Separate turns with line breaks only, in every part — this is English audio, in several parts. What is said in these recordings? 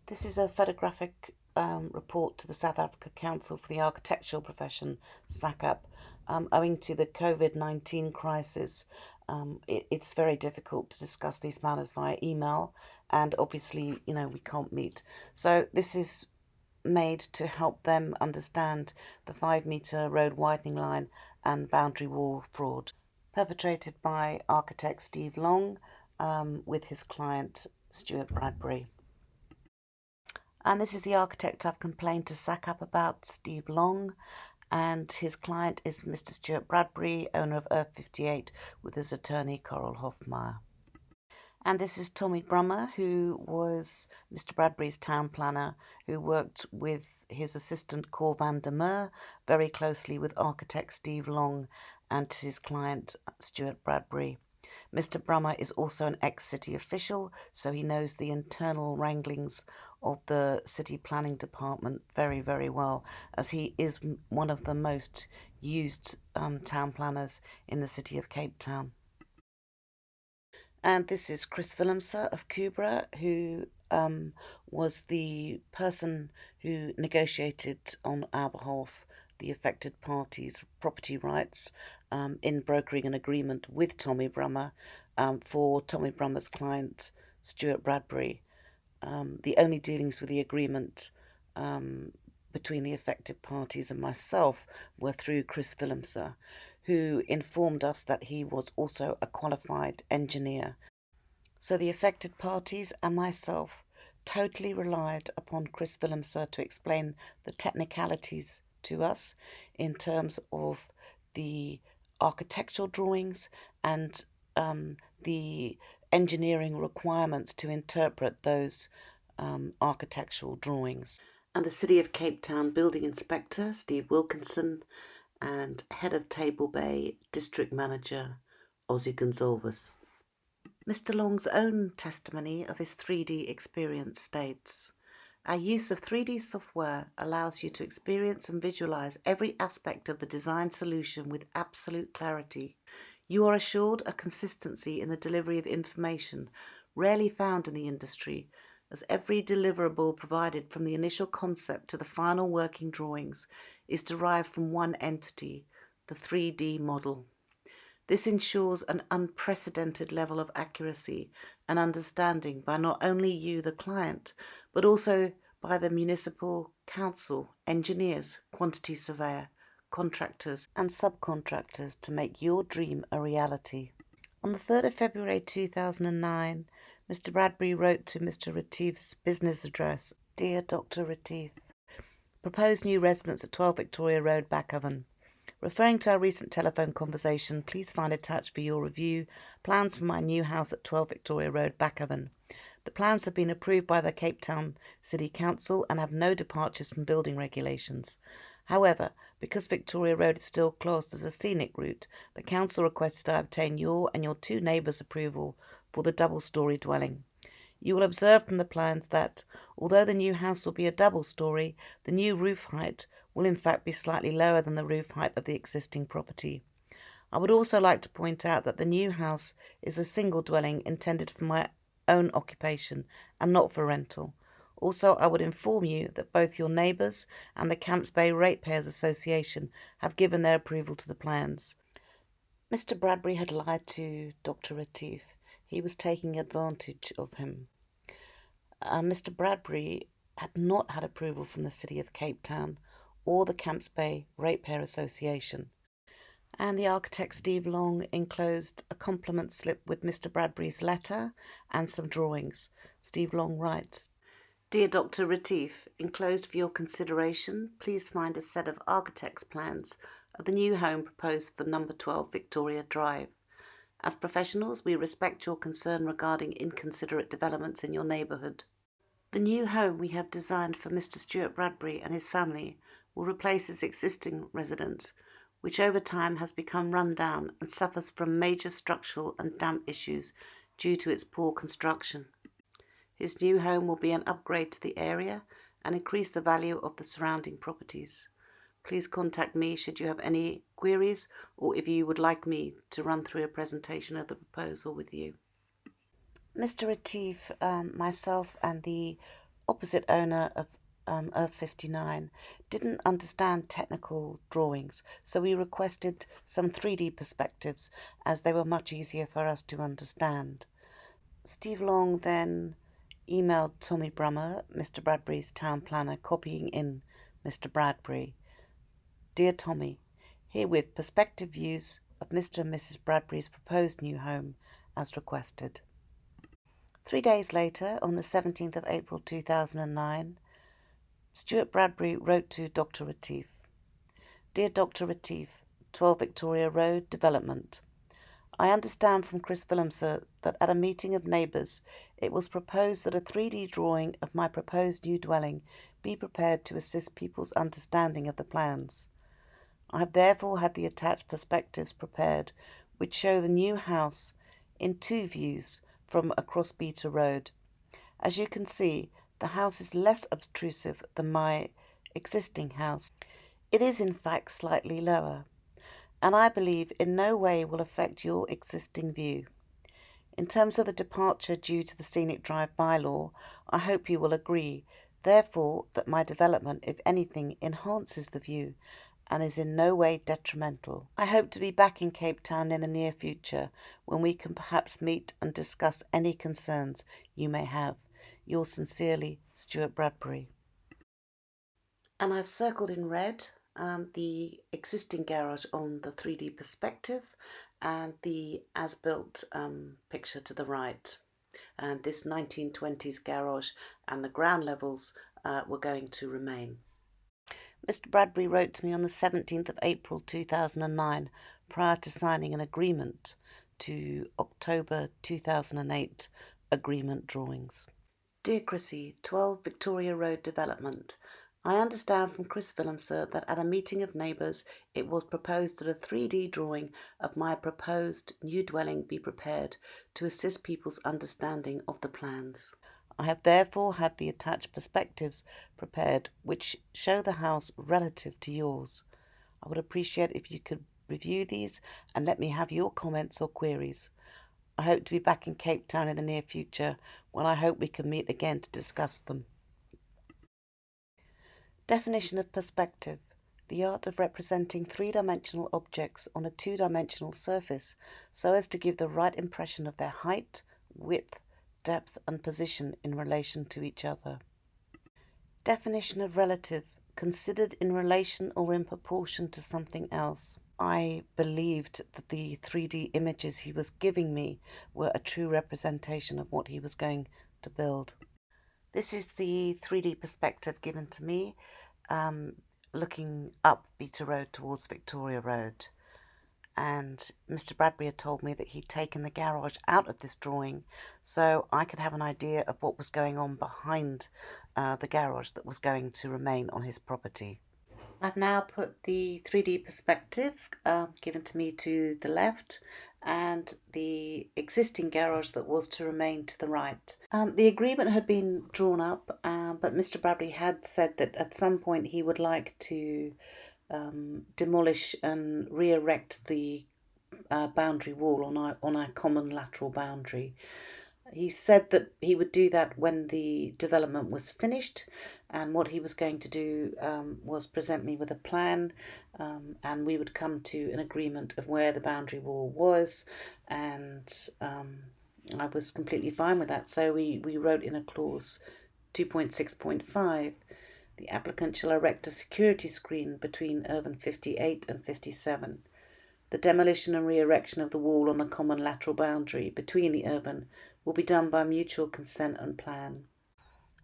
This is a photographic report to the South Africa Council for the Architectural Profession, SACAP. Owing to the COVID-19 crisis, it's very difficult to discuss these matters via email, and obviously, we can't meet. So this is made to help them understand the 5-metre road widening line and boundary wall fraud perpetrated by architect Steve Long with his client Stuart Bradbury. And this is the architect I've complained to SACAP about, Steve Long, and his client is Mr. Stuart Bradbury, owner of Earth 58, with his attorney Coral Hoffmeyer. And this is Tommy Brummer, who was Mr. Bradbury's town planner, who worked with his assistant Cor van der Meer very closely with architect Steve Long and his client Stuart Bradbury. Mr. Brummer is also an ex-city official, so he knows the internal wranglings of the city planning department very, very well, as he is one of the most used town planners in the city of Cape Town. And this is Chris Willemse of Kubra, who was the person who negotiated on our behalf the affected parties' property rights in brokering an agreement with Tommy Brummer for Tommy Brummer's client, Stuart Bradbury. The only dealings with the agreement between the affected parties and myself were through Chris Willemse, who informed us that he was also a qualified engineer. So the affected parties and myself totally relied upon Chris Willemse to explain the technicalities to us in terms of the architectural drawings and the engineering requirements to interpret those architectural drawings. And the City of Cape Town Building Inspector, Steve Wilkinson, and Head of Table Bay District Manager, Ozzy Gonzalez. Mr. Long's own testimony of his 3D experience states, "Our use of 3D software allows you to experience and visualize every aspect of the design solution with absolute clarity. You are assured a consistency in the delivery of information rarely found in the industry, as every deliverable provided from the initial concept to the final working drawings is derived from one entity, the 3D model. This ensures an unprecedented level of accuracy and understanding by not only you, the client, but also by the municipal council, engineers, quantity surveyor, contractors and subcontractors to make your dream a reality." On the 3rd of February 2009, Mr. Bradbury wrote to Mr. Retief's business address, "Dear Dr. Retief, proposed new residence at 12 Victoria Road, Backhaven. Referring to our recent telephone conversation, please find attached for your review plans for my new house at 12 Victoria Road, Backhaven. The plans have been approved by the Cape Town City Council and have no departures from building regulations. However, because Victoria Road is still classed as a scenic route, the council requested I obtain your and your two neighbours' approval for the double-storey dwelling. You will observe from the plans that, although the new house will be a double-storey, the new roof height will in fact be slightly lower than the roof height of the existing property. I would also like to point out that the new house is a single dwelling intended for my own occupation and not for rental. Also, I would inform you that both your neighbours and the Camps Bay Ratepayers Association have given their approval to the plans." Mr. Bradbury had lied to Dr. Retief. He was taking advantage of him. Mr. Bradbury had not had approval from the City of Cape Town or the Camps Bay Ratepayer Association. And the architect Steve Long enclosed a compliment slip with Mr. Bradbury's letter and some drawings. Steve Long writes, "Dear Dr. Retief, enclosed for your consideration, please find a set of architect's plans of the new home proposed for number 12 Victoria Drive. As professionals, we respect your concern regarding inconsiderate developments in your neighbourhood. The new home we have designed for Mr. Stuart Bradbury and his family will replace his existing residence, which over time has become run down and suffers from major structural and damp issues due to its poor construction. His new home will be an upgrade to the area and increase the value of the surrounding properties. Please contact me should you have any queries or if you would like me to run through a presentation of the proposal with you." Mr. Retief, myself and the opposite owner of 59 didn't understand technical drawings, so we requested some 3D perspectives as they were much easier for us to understand. Steve Long then emailed Tommy Brummer, Mr. Bradbury's town planner, copying in Mr. Bradbury. Dear Tommy, herewith perspective views of Mr. and Mrs. Bradbury's proposed new home as requested. 3 days later, on the 17th of April 2009, Stuart Bradbury wrote to Dr. Retief. Dear Dr. Retief, 12 Victoria Road, Development. I understand from Chris Willemser that at a meeting of neighbours it was proposed that a 3D drawing of my proposed new dwelling be prepared to assist people's understanding of the plans. I have therefore had the attached perspectives prepared which show the new house in 2 views from across Beta Road. As you can see, the house is less obtrusive than my existing house. It is in fact slightly lower, and I believe in no way will affect your existing view. In terms of the departure due to the scenic drive bylaw, I hope you will agree, therefore, that my development, if anything, enhances the view and is in no way detrimental. I hope to be back in Cape Town in the near future when we can perhaps meet and discuss any concerns you may have. Yours sincerely, Stuart Bradbury. And I've circled in red the existing garage on the 3D perspective and the as-built picture to the right. And this 1920s garage and the ground levels were going to remain. Mr. Bradbury wrote to me on the 17th of April 2009 prior to signing an agreement to October 2008 agreement drawings. Dear Chrissy, 12 Victoria Road Development. I understand from Chris Willemser that at a meeting of neighbours it was proposed that a 3D drawing of my proposed new dwelling be prepared to assist people's understanding of the plans. I have therefore had the attached perspectives prepared which show the house relative to yours. I would appreciate if you could review these and let me have your comments or queries. I hope to be back in Cape Town in the near future when I hope we can meet again to discuss them. Definition of perspective. The art of representing 3-dimensional objects on a 2-dimensional surface so as to give the right impression of their height, width, depth and position in relation to each other. Definition of relative. Considered in relation or in proportion to something else. I believed that the 3D images he was giving me were a true representation of what he was going to build. This is the 3D perspective given to me, looking up Beta Road towards Victoria Road. And Mr. Bradbury had told me that he'd taken the garage out of this drawing so I could have an idea of what was going on behind the garage that was going to remain on his property. I've now put the 3D perspective given to me to the left and the existing garage that was to remain to the right. The agreement had been drawn up, but Mr. Bradbury had said that at some point he would like to demolish and re-erect the boundary wall on our common lateral boundary. He said that he would do that when the development was finished, and what he was going to do was present me with a plan, and we would come to an agreement of where the boundary wall was, and I was completely fine with that. So we wrote in a clause 2.6.5, the applicant shall erect a security screen between Irvine 58 and 57. The demolition and re-erection of the wall on the common lateral boundary between the Irvine will be done by mutual consent and plan.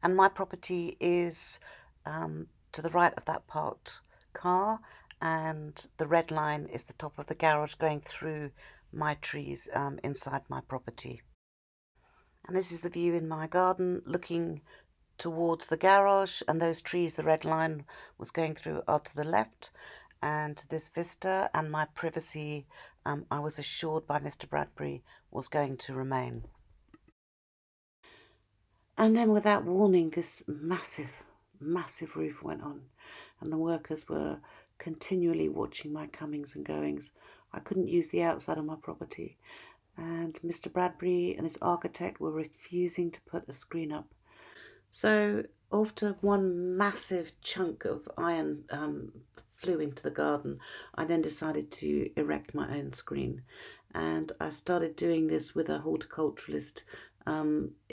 And my property is to the right of that parked car, and the red line is the top of the garage going through my trees inside my property. And this is the view in my garden looking towards the garage, and those trees the red line was going through are to the left, and this vista and my privacy I was assured by Mr. Bradbury was going to remain. And then without warning, this massive roof went on, and the workers were continually watching my comings and goings. I couldn't use the outside of my property, and Mr. Bradbury and his architect were refusing to put a screen up. So After one massive chunk of iron flew into the garden, I then decided to erect my own screen. And I started doing this with a horticulturalist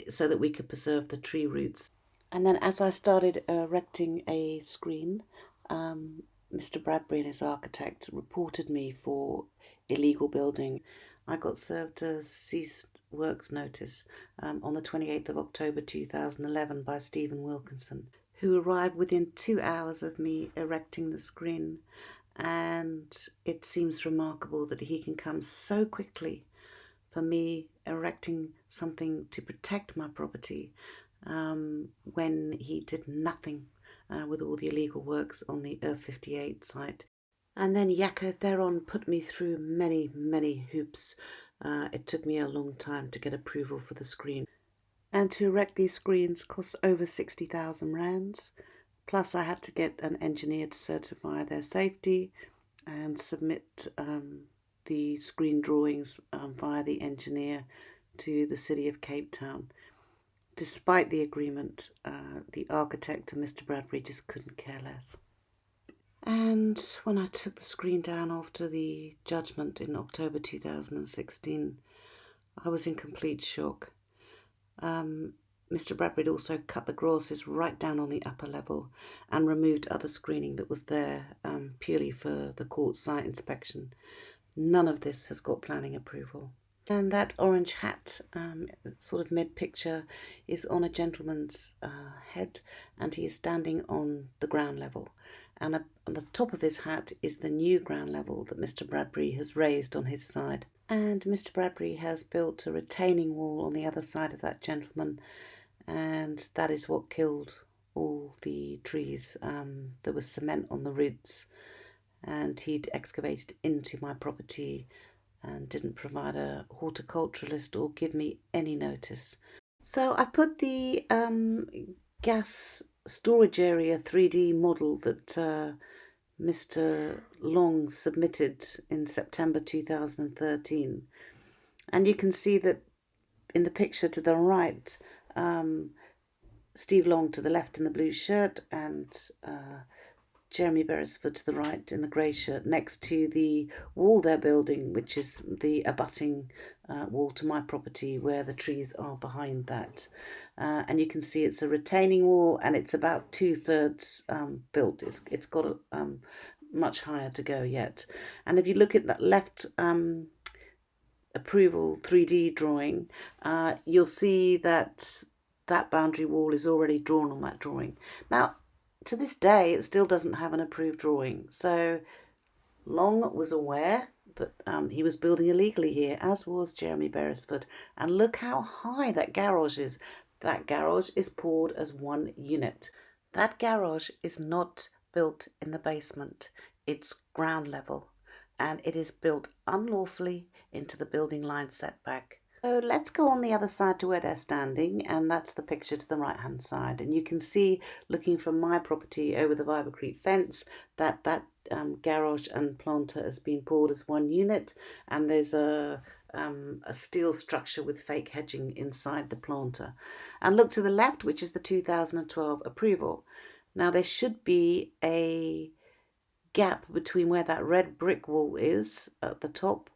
so that we could preserve the tree roots. And then as I started erecting a screen, Mr. Bradbury and his architect reported me for illegal building. I got served a ceased works notice on the 28th of October 2011 by Stephen Wilkinson, who arrived within 2 hours of me erecting the screen. And it seems remarkable that he can come so quickly for me erecting something to protect my property when he did nothing with all the illegal works on the Earth 58 site. And then Jaco thereon put me through many, many hoops. It took me a long time to get approval for the screen. And to erect these screens cost over 60,000 rands. Plus, I had to get an engineer to certify their safety and submit the screen drawings via the engineer to the city of Cape Town. Despite the agreement, the architect and Mr. Bradbury just couldn't care less. And when I took the screen down after the judgment in October 2016, I was in complete shock. Mr. Bradbury also cut the grasses right down on the upper level and removed other screening that was there purely for the court site inspection. None of this has got planning approval. And that orange hat, sort of mid-picture, is on a gentleman's head, and he is standing on the ground level. And on the top of his hat is the new ground level that Mr. Bradbury has raised on his side. And Mr. Bradbury has built a retaining wall on the other side of that gentleman, and that is what killed all the trees. There was cement on the roots, and he'd excavated into my property and didn't provide a horticulturalist or give me any notice. So I put the gas storage area 3D model that Mr. Long submitted in September 2013. And you can see that in the picture to the right, Steve Long to the left in the blue shirt and Jeremy Beresford to the right in the grey shirt next to the wall they're building, which is the abutting wall to my property where the trees are behind that. And you can see it's a retaining wall and it's about 2/3 built. It's got much higher to go yet. And if you look at that left approval 3D drawing, you'll see that that boundary wall is already drawn on that drawing. Now, to this day, it still doesn't have an approved drawing. So Long was aware that he was building illegally here, as was Jeremy Beresford. And look how high that garage is. That garage is poured as one unit. That garage is not built in the basement. It's ground level. And it is built unlawfully into the building line setback. So let's go on the other side to where they're standing, and that's the picture to the right hand side. And you can see, looking from my property over the Vibercrete fence, that garage and planter has been poured as one unit, and there's a steel structure with fake hedging inside the planter. And look to the left, which is the 2012 approval. Now there should be a gap between where that red brick wall is at the top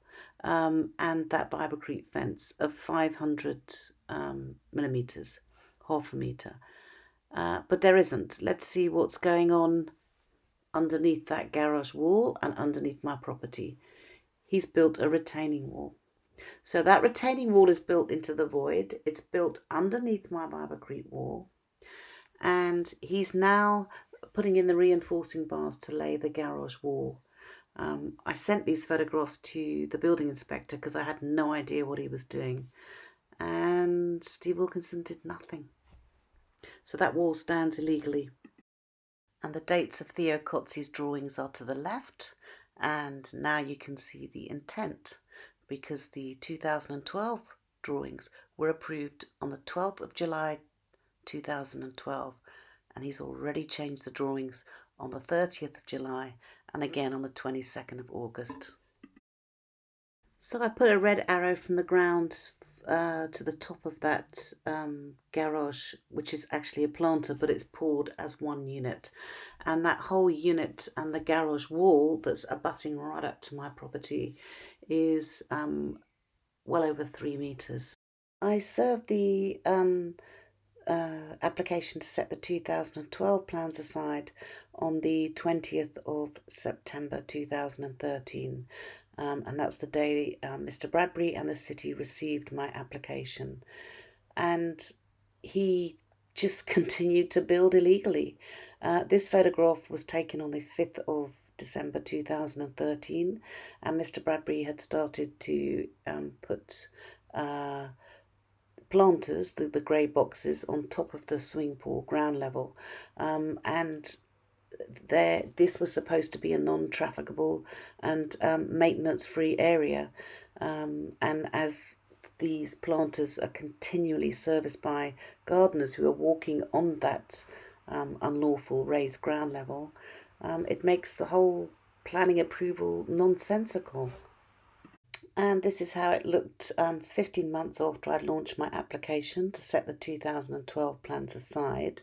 and that Vibercrete fence of 500 millimeters, half a meter. But there isn't. Let's see what's going on underneath that garage wall and underneath my property. He's built a retaining wall. So that retaining wall is built into the void. It's built underneath my Vibercrete wall. And he's now putting in the reinforcing bars to lay the garage wall. I sent these photographs to the building inspector because I had no idea what he was doing. And Steve Wilkinson did nothing. So that wall stands illegally. And the dates of Theo Cotzi's drawings are to the left. And now you can see the intent because the 2012 drawings were approved on the 12th of July 2012. And he's already changed the drawings on the 30th of July and again on the 22nd of August. So I put a red arrow from the ground to the top of that garage, which is actually a planter, but it's poured as one unit. And that whole unit and the garage wall that's abutting right up to my property is well over 3 meters. I served the application to set the 2012 plans aside on the 20th of September 2013. And that's the day Mr. Bradbury and the city received my application. And he just continued to build illegally. This photograph was taken on the 5th of December 2013, and Mr. Bradbury had started to put planters, the grey boxes, on top of the swimming pool ground level. And this was supposed to be a non-trafficable and maintenance-free area. And as these planters are continually serviced by gardeners who are walking on that unlawful raised ground level, it makes the whole planning approval nonsensical. And this is how it looked 15 months after I'd launched my application to set the 2012 plans aside.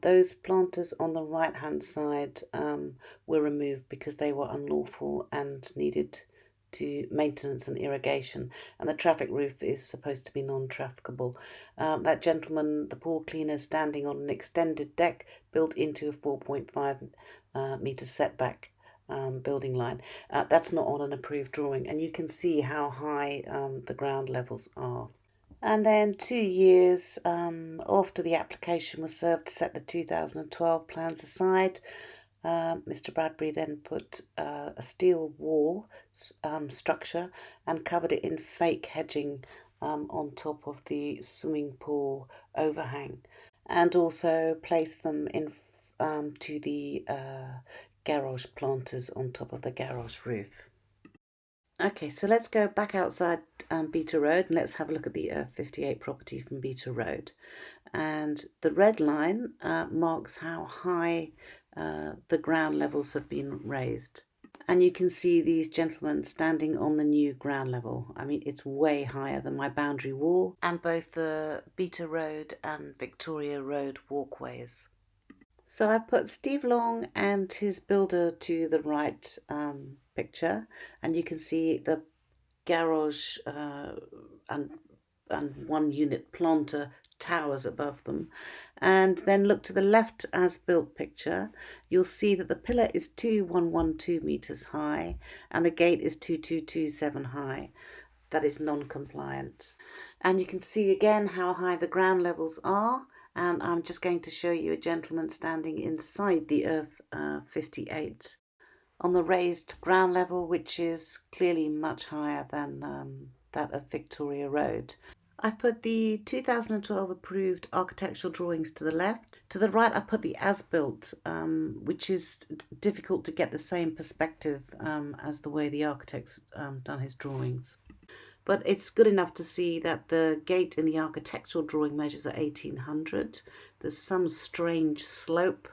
Those planters on the right hand side were removed because they were unlawful and needed to maintenance and irrigation, and the traffic roof is supposed to be non-trafficable. That gentleman, the pool cleaner, standing on an extended deck built into a 4.5 metre setback building line. That's not on an approved drawing, and you can see how high the ground levels are. And then 2 years after the application was served to set the 2012 plans aside, Mr. Bradbury then put a steel wall structure and covered it in fake hedging on top of the swimming pool overhang, and also placed them in to the garage planters on top of the garage roof. Okay, so let's go back outside Beta Road and let's have a look at the 58 property from Beta Road. And the red line marks how high the ground levels have been raised. And you can see these gentlemen standing on the new ground level. I mean, it's way higher than my boundary wall and both the Beta Road and Victoria Road walkways. So I've put Steve Long and his builder to the right picture, and you can see the garage and one unit planter towers above them. And then look to the left as built picture, you'll see that the pillar is 2112 meters high and the gate is 2227 high. That is non-compliant. And you can see again how high the ground levels are. And I'm just going to show you a gentleman standing inside the Earth 58 on the raised ground level, which is clearly much higher than that of Victoria Road. I've put the 2012 approved architectural drawings to the left. To the right, I've put the as-built, which is difficult to get the same perspective as the way the architect's done his drawings. But it's good enough to see that the gate in the architectural drawing measures at 1800. There's some strange slope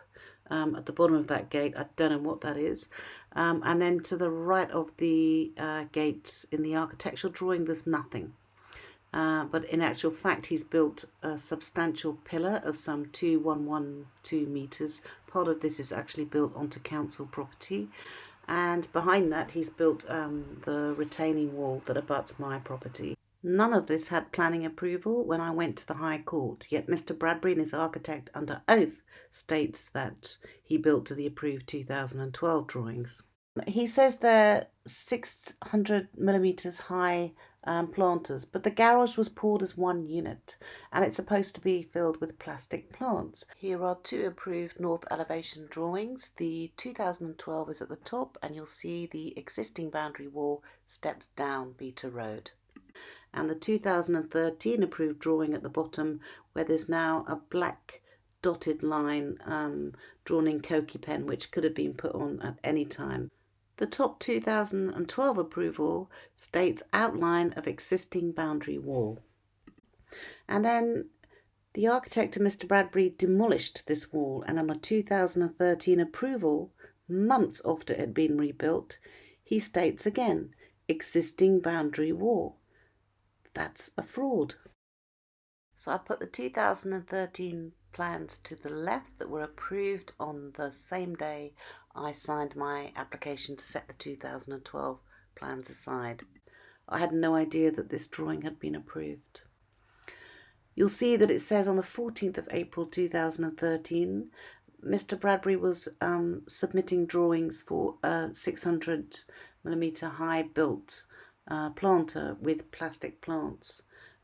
at the bottom of that gate. I don't know what that is. And then to the right of the gate in the architectural drawing, there's nothing. But in actual fact, he's built a substantial pillar of some 2112 meters. Part of this is actually built onto council property. And behind that he's built the retaining wall that abuts my property. None of this had planning approval when I went to the High Court, yet Mr. Bradbury and his architect under oath states that he built to the approved 2012 drawings. He says they're 600 millimeters high planters, but the garage was poured as one unit and it's supposed to be filled with plastic plants. Here are two approved north elevation drawings. The 2012 is at the top and you'll see the existing boundary wall steps down Beta Road. And the 2013 approved drawing at the bottom, where there's now a black dotted line drawn in Koki pen, which could have been put on at any time. The top 2012 approval states outline of existing boundary wall. And then the architect and Mr. Bradbury demolished this wall, and on the 2013 approval, months after it had been rebuilt, he states again, existing boundary wall. That's a fraud. So I put the 2013 plans to the left that were approved on the same day I signed my application to set the 2012 plans aside. I had no idea that this drawing had been approved. You'll see that it says on the 14th of April 2013, Mr. Bradbury was submitting drawings for a 600mm high built planter with plastic plants.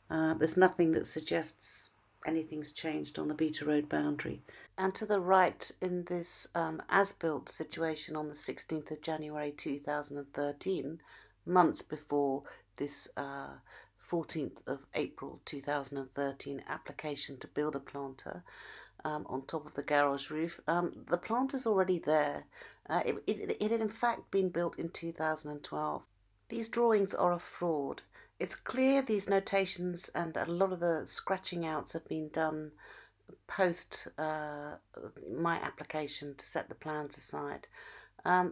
There's nothing that suggests anything's changed on the Beta Road boundary. And to the right, in this as-built situation on the 16th of January 2013, months before this 14th of April 2013 application to build a planter on top of the garage roof, the planter's already there. It had in fact been built in 2012. These drawings are a fraud. It's clear these notations and a lot of the scratching outs have been done post my application to set the plans aside.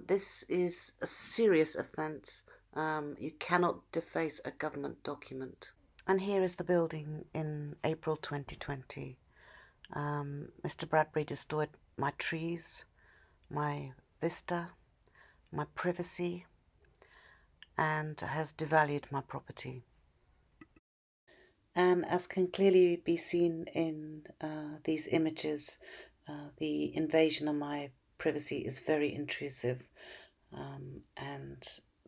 This is a serious offence. You cannot deface a government document. And here is the building in April 2020. Mr. Bradbury destroyed my trees, my vista, my privacy, and has devalued my property. And as can clearly be seen in these images, the invasion of my privacy is very intrusive, and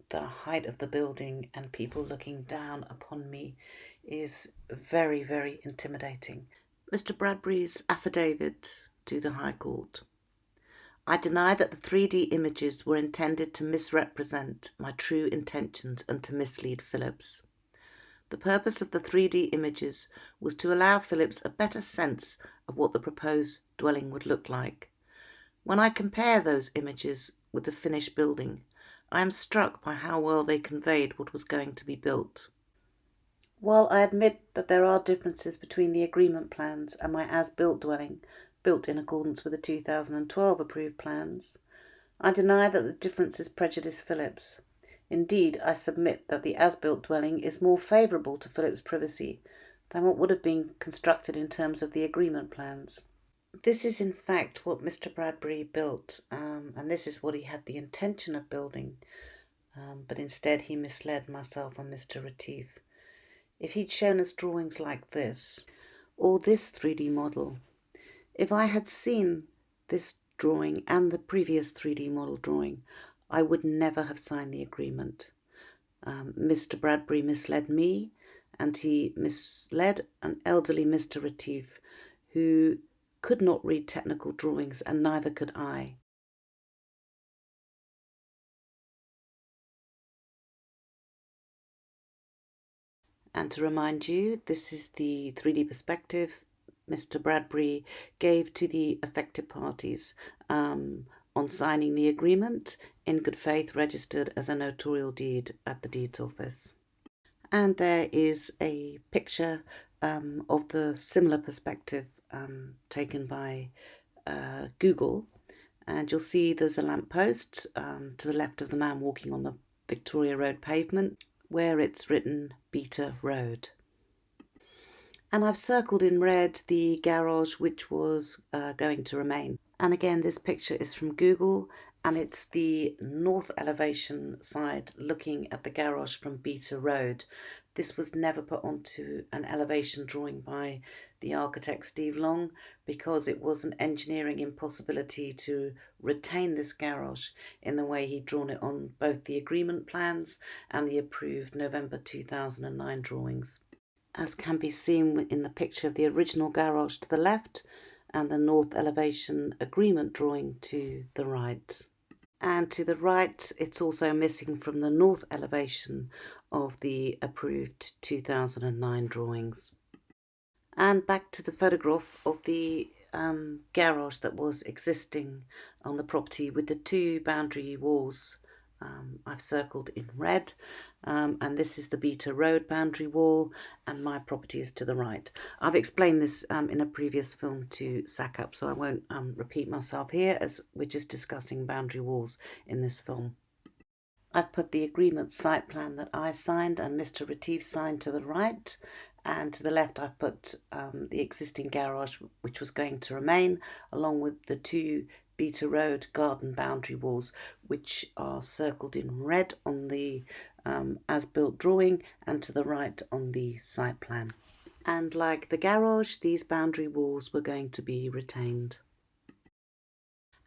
the height of the building and people looking down upon me is very, very intimidating. Mr. Bradbury's affidavit to the High Court. I deny that the 3D images were intended to misrepresent my true intentions and to mislead Phillips. The purpose of the 3D images was to allow Phillips a better sense of what the proposed dwelling would look like. When I compare those images with the finished building, I am struck by how well they conveyed what was going to be built. While I admit that there are differences between the agreement plans and my as-built dwelling, built in accordance with the 2012 approved plans, I deny that the differences prejudice Phillips. Indeed, I submit that the as-built dwelling is more favourable to Phillips' privacy than what would have been constructed in terms of the agreement plans. This is in fact what Mr. Bradbury built, and this is what he had the intention of building, but instead he misled myself and Mr. Retief. If he'd shown us drawings like this, or this 3D model, if I had seen this drawing and the previous 3D model drawing, I would never have signed the agreement. Mr. Bradbury misled me, and he misled an elderly Mr. Retief, who could not read technical drawings, and neither could I. And to remind you, this is the 3D perspective Mr. Bradbury gave to the affected parties on signing the agreement, in good faith registered as a notarial deed at the deeds office. And there is a picture of the similar perspective taken by Google, and you'll see there's a lamppost to the left of the man walking on the Victoria Road pavement, where it's written Beta Road. And I've circled in red the garage which was going to remain. And again, this picture is from Google, and it's the north elevation side looking at the garage from Beta Road. This was never put onto an elevation drawing by the architect Steve Long, because it was an engineering impossibility to retain this garage in the way he'd drawn it on both the agreement plans and the approved November 2009 drawings, as can be seen in the picture of the original garage to the left and the north elevation agreement drawing to the right. And to the right, it's also missing from the north elevation of the approved 2009 drawings. And back to the photograph of the garage that was existing on the property with the two boundary walls I've circled in red, and this is the Beta Road boundary wall, and my property is to the right. I've explained this in a previous film to SACAP, so I won't repeat myself here, as we're just discussing boundary walls in this film. I've put the agreement site plan that I signed and Mr. Retief signed to the right, and to the left I've put the existing garage which was going to remain, along with the two Beta Road garden boundary walls, which are circled in red on the as-built drawing and to the right on the site plan. And like the garage, these boundary walls were going to be retained.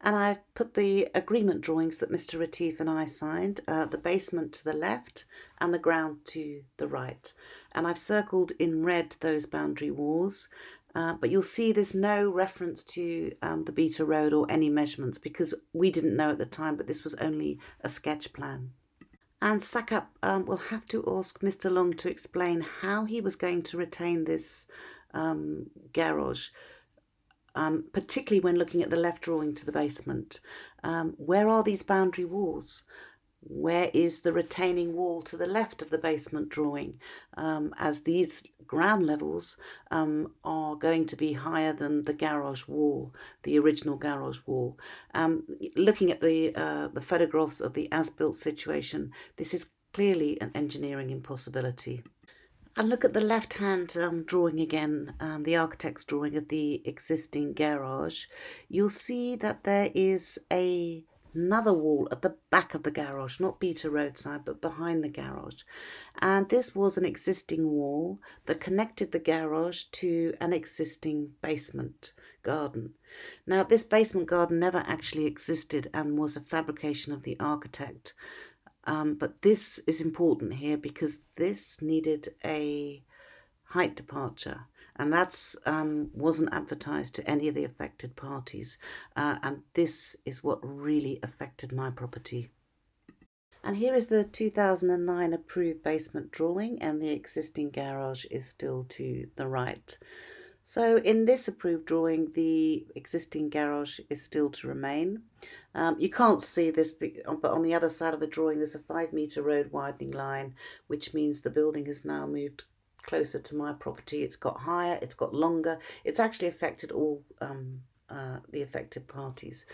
And I've put the agreement drawings that Mr. Retief and I signed, the basement to the left and the ground to the right. And I've circled in red those boundary walls, but you'll see there's no reference to the Beta Road or any measurements because we didn't know at the time, but this was only a sketch plan. And SACAP will have to ask Mr. Long to explain how he was going to retain this garage. Particularly when looking at the left drawing to the basement. Where are these boundary walls? Where is the retaining wall to the left of the basement drawing? As these ground levels are going to be higher than the garage wall, the original garage wall. Looking at the photographs of the as-built situation, this is clearly an engineering impossibility. And look at the left-hand drawing again, the architect's drawing of the existing garage. You'll see that there is another wall at the back of the garage, not Beta roadside, but behind the garage. And this was an existing wall that connected the garage to an existing basement garden. Now, this basement garden never actually existed and was a fabrication of the architect. But this is important here because this needed a height departure, and that's wasn't advertised to any of the affected parties, and this is what really affected my property. And here is the 2009 approved basement drawing, and the existing garage is still to the right. So in this approved drawing, the existing garage is still to remain. You can't see this, but on the other side of the drawing, there's a 5-metre road widening line, which means the building has now moved closer to my property. It's got higher, it's got longer. It's actually affected all the affected parties.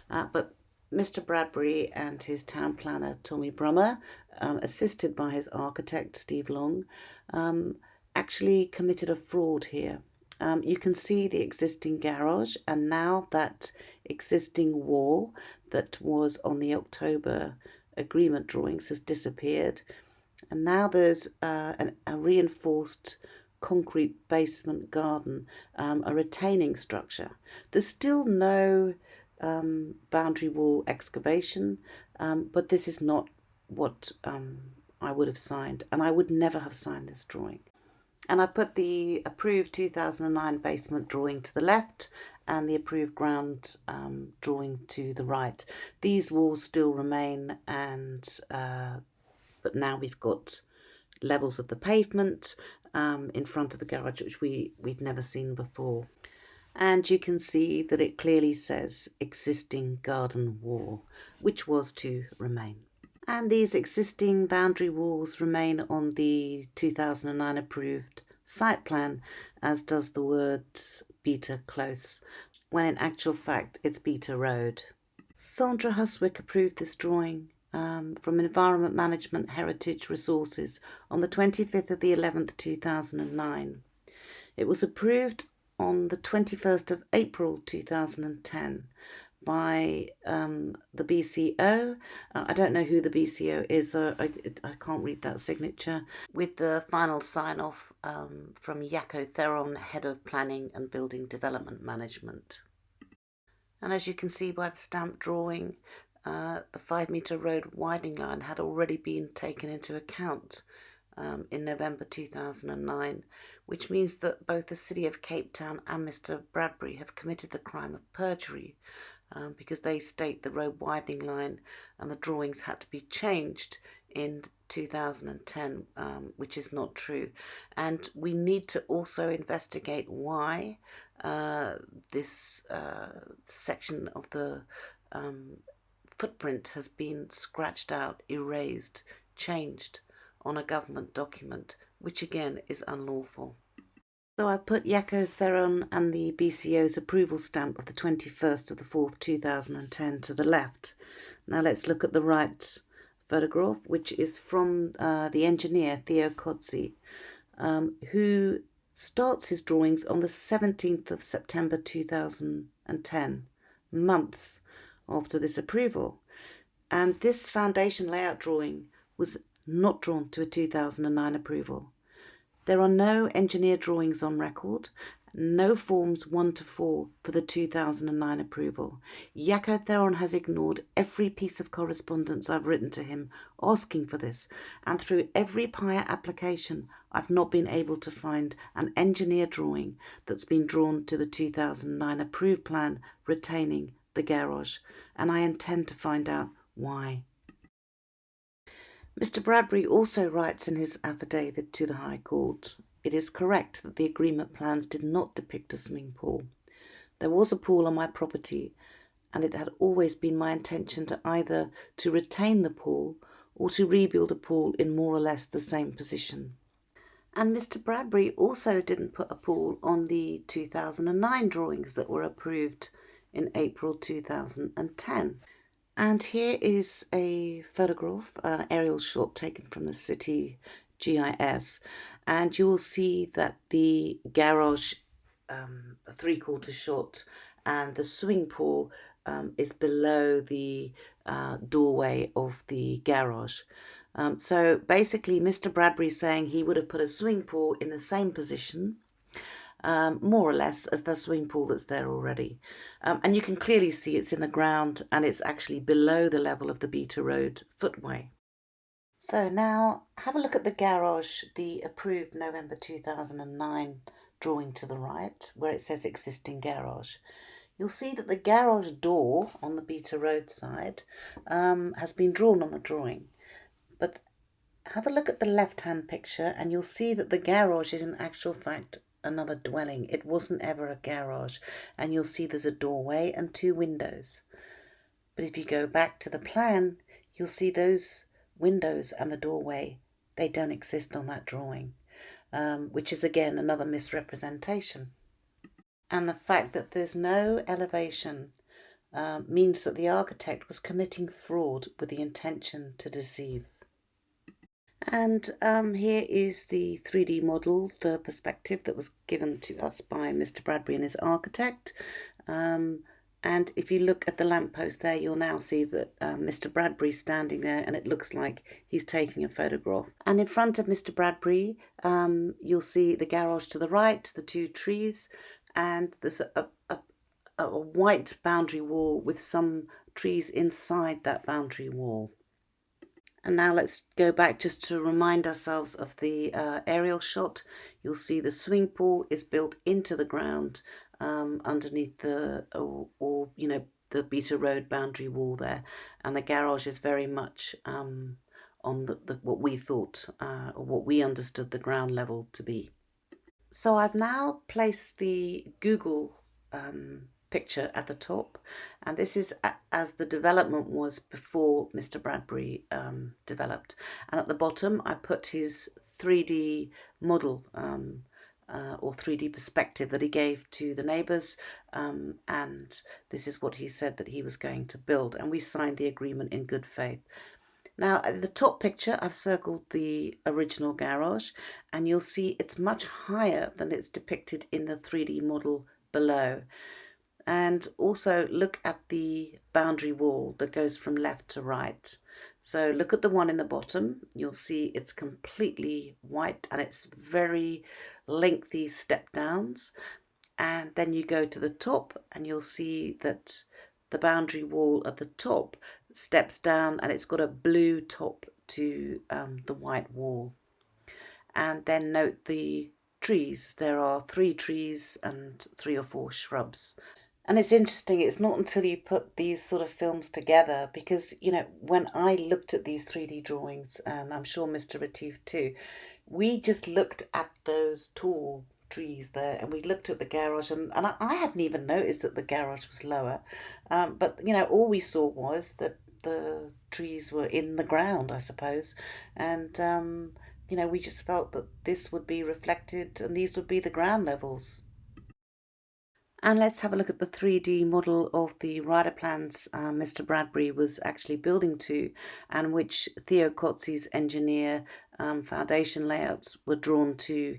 But Mr. Bradbury and his town planner, Tommy Brummer, assisted by his architect, Steve Long, actually committed a fraud here. You can see the existing garage, and now that existing wall that was on the October agreement drawings has disappeared, and now there's a reinforced concrete basement garden, a retaining structure. There's still no boundary wall excavation, but this is not what I would have signed, and I would never have signed this drawing. And I put the approved 2009 basement drawing to the left and the approved ground drawing to the right. These walls still remain, and but now we've got levels of the pavement in front of the garage, which we'd never seen before. And you can see that it clearly says existing garden wall, which was to remain. And these existing boundary walls remain on the 2009 approved site plan, as does the word Beta Close, when in actual fact it's Beta Road. Sandra Huswick approved this drawing from Environment Management Heritage Resources on the 25th of the 11th, 2009. It was approved on the 21st of April 2010 by the BCO. I don't know who the BCO is, I can't read that signature, with the final sign-off from Jaco Theron, Head of Planning and Building Development Management. And as you can see by the stamp drawing, the 5-metre road widening line had already been taken into account in November 2009, which means that both the City of Cape Town and Mr. Bradbury have committed the crime of perjury, because they state the road widening line and the drawings had to be changed in 2010, which is not true. And we need to also investigate why this section of the footprint has been scratched out, erased, changed on a government document, which again is unlawful. So I put Jaco Theron and the BCO's approval stamp of the 21st of the 4th, 2010 to the left. Now let's look at the right photograph, which is from the engineer Theo Cozzi, who starts his drawings on the 17th of September 2010, months after this approval. And this foundation layout drawing was not drawn to a 2009 approval. There are no engineer drawings on record, no forms 1 to 4 for the 2009 approval. Jaakko Theron has ignored every piece of correspondence I've written to him asking for this, and through every PIA application I've not been able to find an engineer drawing that's been drawn to the 2009 approved plan retaining the garage, and I intend to find out why. Mr. Bradbury also writes in his affidavit to the High Court, "It is correct that the agreement plans did not depict a swimming pool. There was a pool on my property, and it had always been my intention to either to retain the pool or to rebuild a pool in more or less the same position." And Mr. Bradbury also didn't put a pool on the 2009 drawings that were approved in April 2010. And here is a photograph, an aerial shot taken from the city GIS, and you will see that the garage, a three-quarter shot, and the swimming pool is below the doorway of the garage. So basically, Mr. Bradbury's saying he would have put a swimming pool in the same position, more or less, as the swimming pool that's there already. And you can clearly see it's in the ground and it's actually below the level of the Beta Road footway. So now have a look at the garage, the approved November 2009 drawing to the right, where it says existing garage. You'll see that the garage door on the Beta Road side has been drawn on the drawing. But have a look at the left-hand picture and you'll see that the garage is in actual fact another dwelling. It wasn't ever a garage, and you'll see there's a doorway and 2 windows. But if you go back to the plan, you'll see those windows and the doorway, they don't exist on that drawing, which is again another misrepresentation. And the fact that there's no elevation means that the architect was committing fraud with the intention to deceive. And here is the 3D model, the perspective that was given to us by Mr. Bradbury and his architect. And if you look at the lamppost there, you'll now see that Mr. Bradbury's standing there, and it looks like he's taking a photograph. And in front of Mr. Bradbury, you'll see the garage to the right, the 2 trees, and there's a white boundary wall with some trees inside that boundary wall. And now let's go back just to remind ourselves of the aerial shot. You'll see the swimming pool is built into the ground underneath the, the Beta Road boundary wall there. And the garage is very much on what we thought, or what we understood the ground level to be. So I've now placed the Google picture at the top, and this is as the development was before Mr. Bradbury developed, and at the bottom I put his 3D model or 3D perspective that he gave to the neighbours, and this is what he said that he was going to build, and we signed the agreement in good faith. Now at the top picture I've circled the original garage, and you'll see it's much higher than it's depicted in the 3D model below. And also look at the boundary wall that goes from left to right. So look at the one in the bottom. You'll see it's completely white and it's very lengthy step downs. And then you go to the top and you'll see that the boundary wall at the top steps down and it's got a blue top to the white wall. And then note the trees. There are 3 trees and 3 or 4 shrubs. And it's interesting, it's not until you put these sort of films together, because, when I looked at these 3D drawings, and I'm sure Mr. Retief too, we just looked at those tall trees there, and we looked at the garage, and I hadn't even noticed that the garage was lower. But, all we saw was that the trees were in the ground, I suppose. And, we just felt that this would be reflected, and these would be the ground levels. And let's have a look at the 3D model of the rider plans Mr. Bradbury was actually building to, and which Theo Cozzi's engineer foundation layouts were drawn to,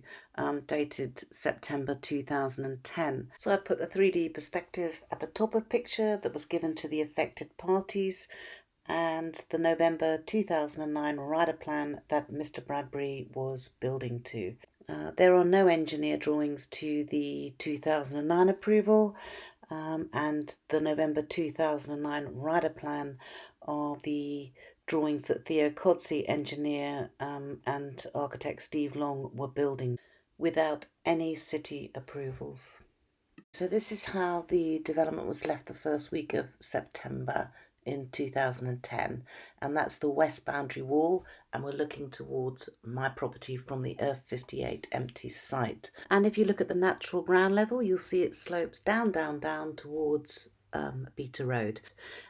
dated September 2010. So I put the 3D perspective at the top of picture that was given to the affected parties, and the November 2009 rider plan that Mr. Bradbury was building to. There are no engineer drawings to the 2009 approval, and the November 2009 rider plan are the drawings that Theo Cozzi, engineer, and architect Steve Long were building without any city approvals. So this is how the development was left the first week of September in 2010, and that's the west boundary wall, and we're looking towards my property from the Earth 58 empty site. And if you look at the natural ground level, you'll see it slopes down, down, down towards Beta Road.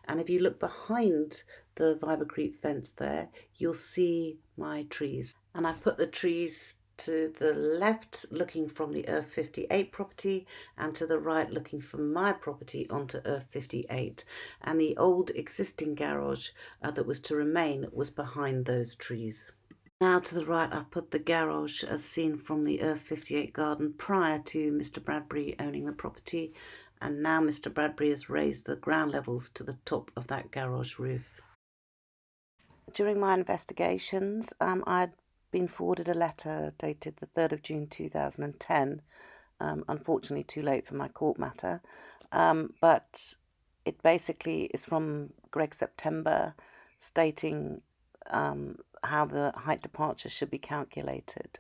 And if you look behind the Vibacrete fence there, you'll see my trees. And I've put the trees to the left looking from the Earth 58 property, and to the right looking from my property onto Earth 58. And the old existing garage that was to remain was behind those trees. Now to the right I've put the garage as seen from the Earth 58 garden prior to Mr. Bradbury owning the property, and now Mr. Bradbury has raised the ground levels to the top of that garage roof. During my investigations, I'd been forwarded a letter dated the 3rd of June 2010, unfortunately too late for my court matter, but it basically is from Greg September, stating how the height departure should be calculated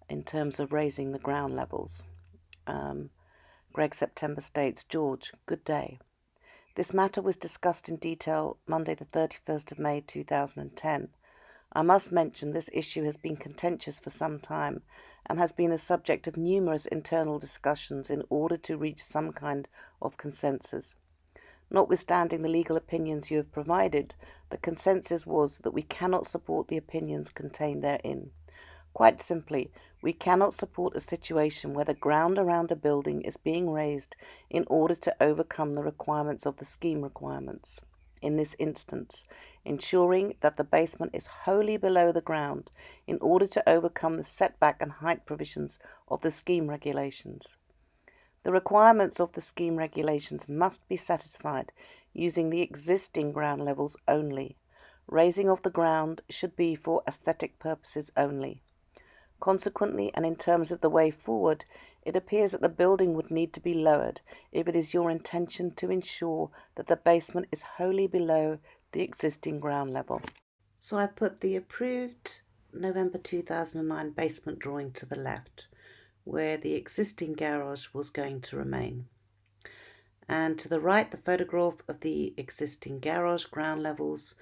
in terms of raising the ground levels. Greg September states, "George, good day. This matter was discussed in detail Monday the 31st of May 2010. I must mention this issue has been contentious for some time and has been the subject of numerous internal discussions in order to reach some kind of consensus. Notwithstanding the legal opinions you have provided, the consensus was that we cannot support the opinions contained therein. Quite simply, we cannot support a situation where the ground around a building is being raised in order to overcome the requirements of the scheme requirements. In this instance, ensuring that the basement is wholly below the ground in order to overcome the setback and height provisions of the scheme regulations. The requirements of the scheme regulations must be satisfied using the existing ground levels only. Raising of the ground should be for aesthetic purposes only. Consequently, and in terms of the way forward, it appears that the building would need to be lowered if it is your intention to ensure that the basement is wholly below the existing ground level." So I put the approved November 2009 basement drawing to the left, where the existing garage was going to remain. And to the right, the photograph of the existing garage ground levels.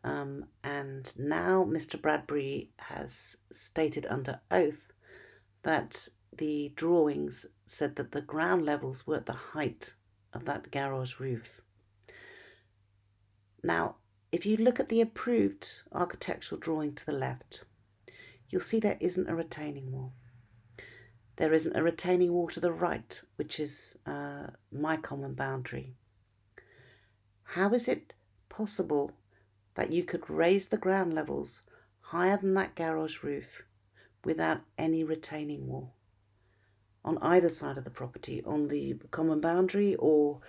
And now Mr. Bradbury has stated under oath that the drawings said that the ground levels were at the height of that garage roof. Now, if you look at the approved architectural drawing to the left, you'll see there isn't a retaining wall. There isn't a retaining wall to the right, which is my common boundary. How is it possible that you could raise the ground levels higher than that garage roof without any retaining wall on either side of the property, on the common boundary or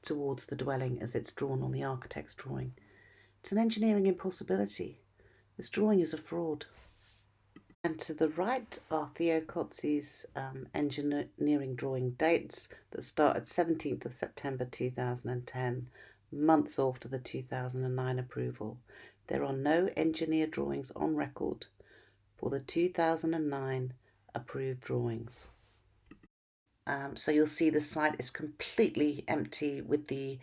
towards the dwelling as it's drawn on the architect's drawing? It's an engineering impossibility. This drawing is a fraud. And to the right are Theo Cozzi's engineering drawing dates that start at 17th of September 2010, months after the 2009 approval. There are no engineer drawings on record for the 2009 approved drawings. So you'll see the site is completely empty, with the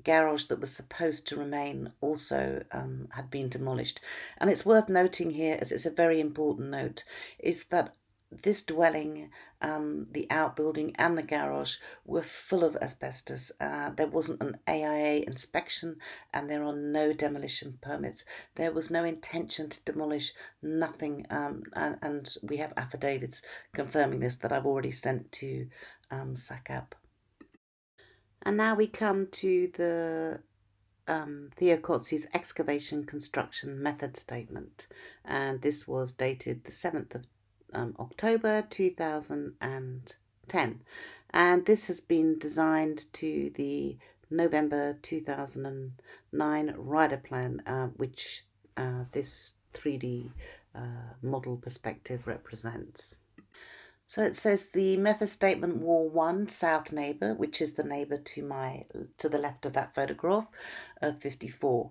garage that was supposed to remain also had been demolished. And it's worth noting here, as it's a very important note, is that this dwelling, the outbuilding and the garage were full of asbestos. There wasn't an AIA inspection and there are no demolition permits. There was no intention to demolish, nothing, and we have affidavits confirming this that I've already sent to SACAP. And now we come to the Theo Kotze's excavation construction method statement, and this was dated the 7th of October 2010, and this has been designed to the November 2009 rider plan, which this 3D model perspective represents. So it says the method statement wall 1, south neighbour, which is the neighbour to the left of that photograph of 54.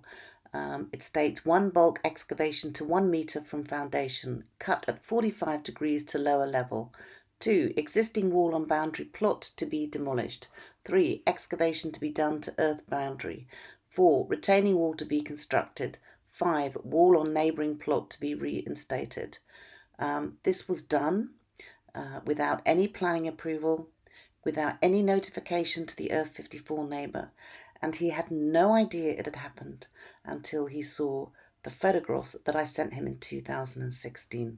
It states 1 bulk excavation to 1 metre from foundation, cut at 45 degrees to lower level. 2. Existing wall on boundary plot to be demolished. 3. Excavation to be done to earth boundary. 4. Retaining wall to be constructed. 5. Wall on neighbouring plot to be reinstated. This was done without any planning approval, without any notification to the Earth 54 neighbour, and he had no idea it had happened until he saw the photographs that I sent him in 2016.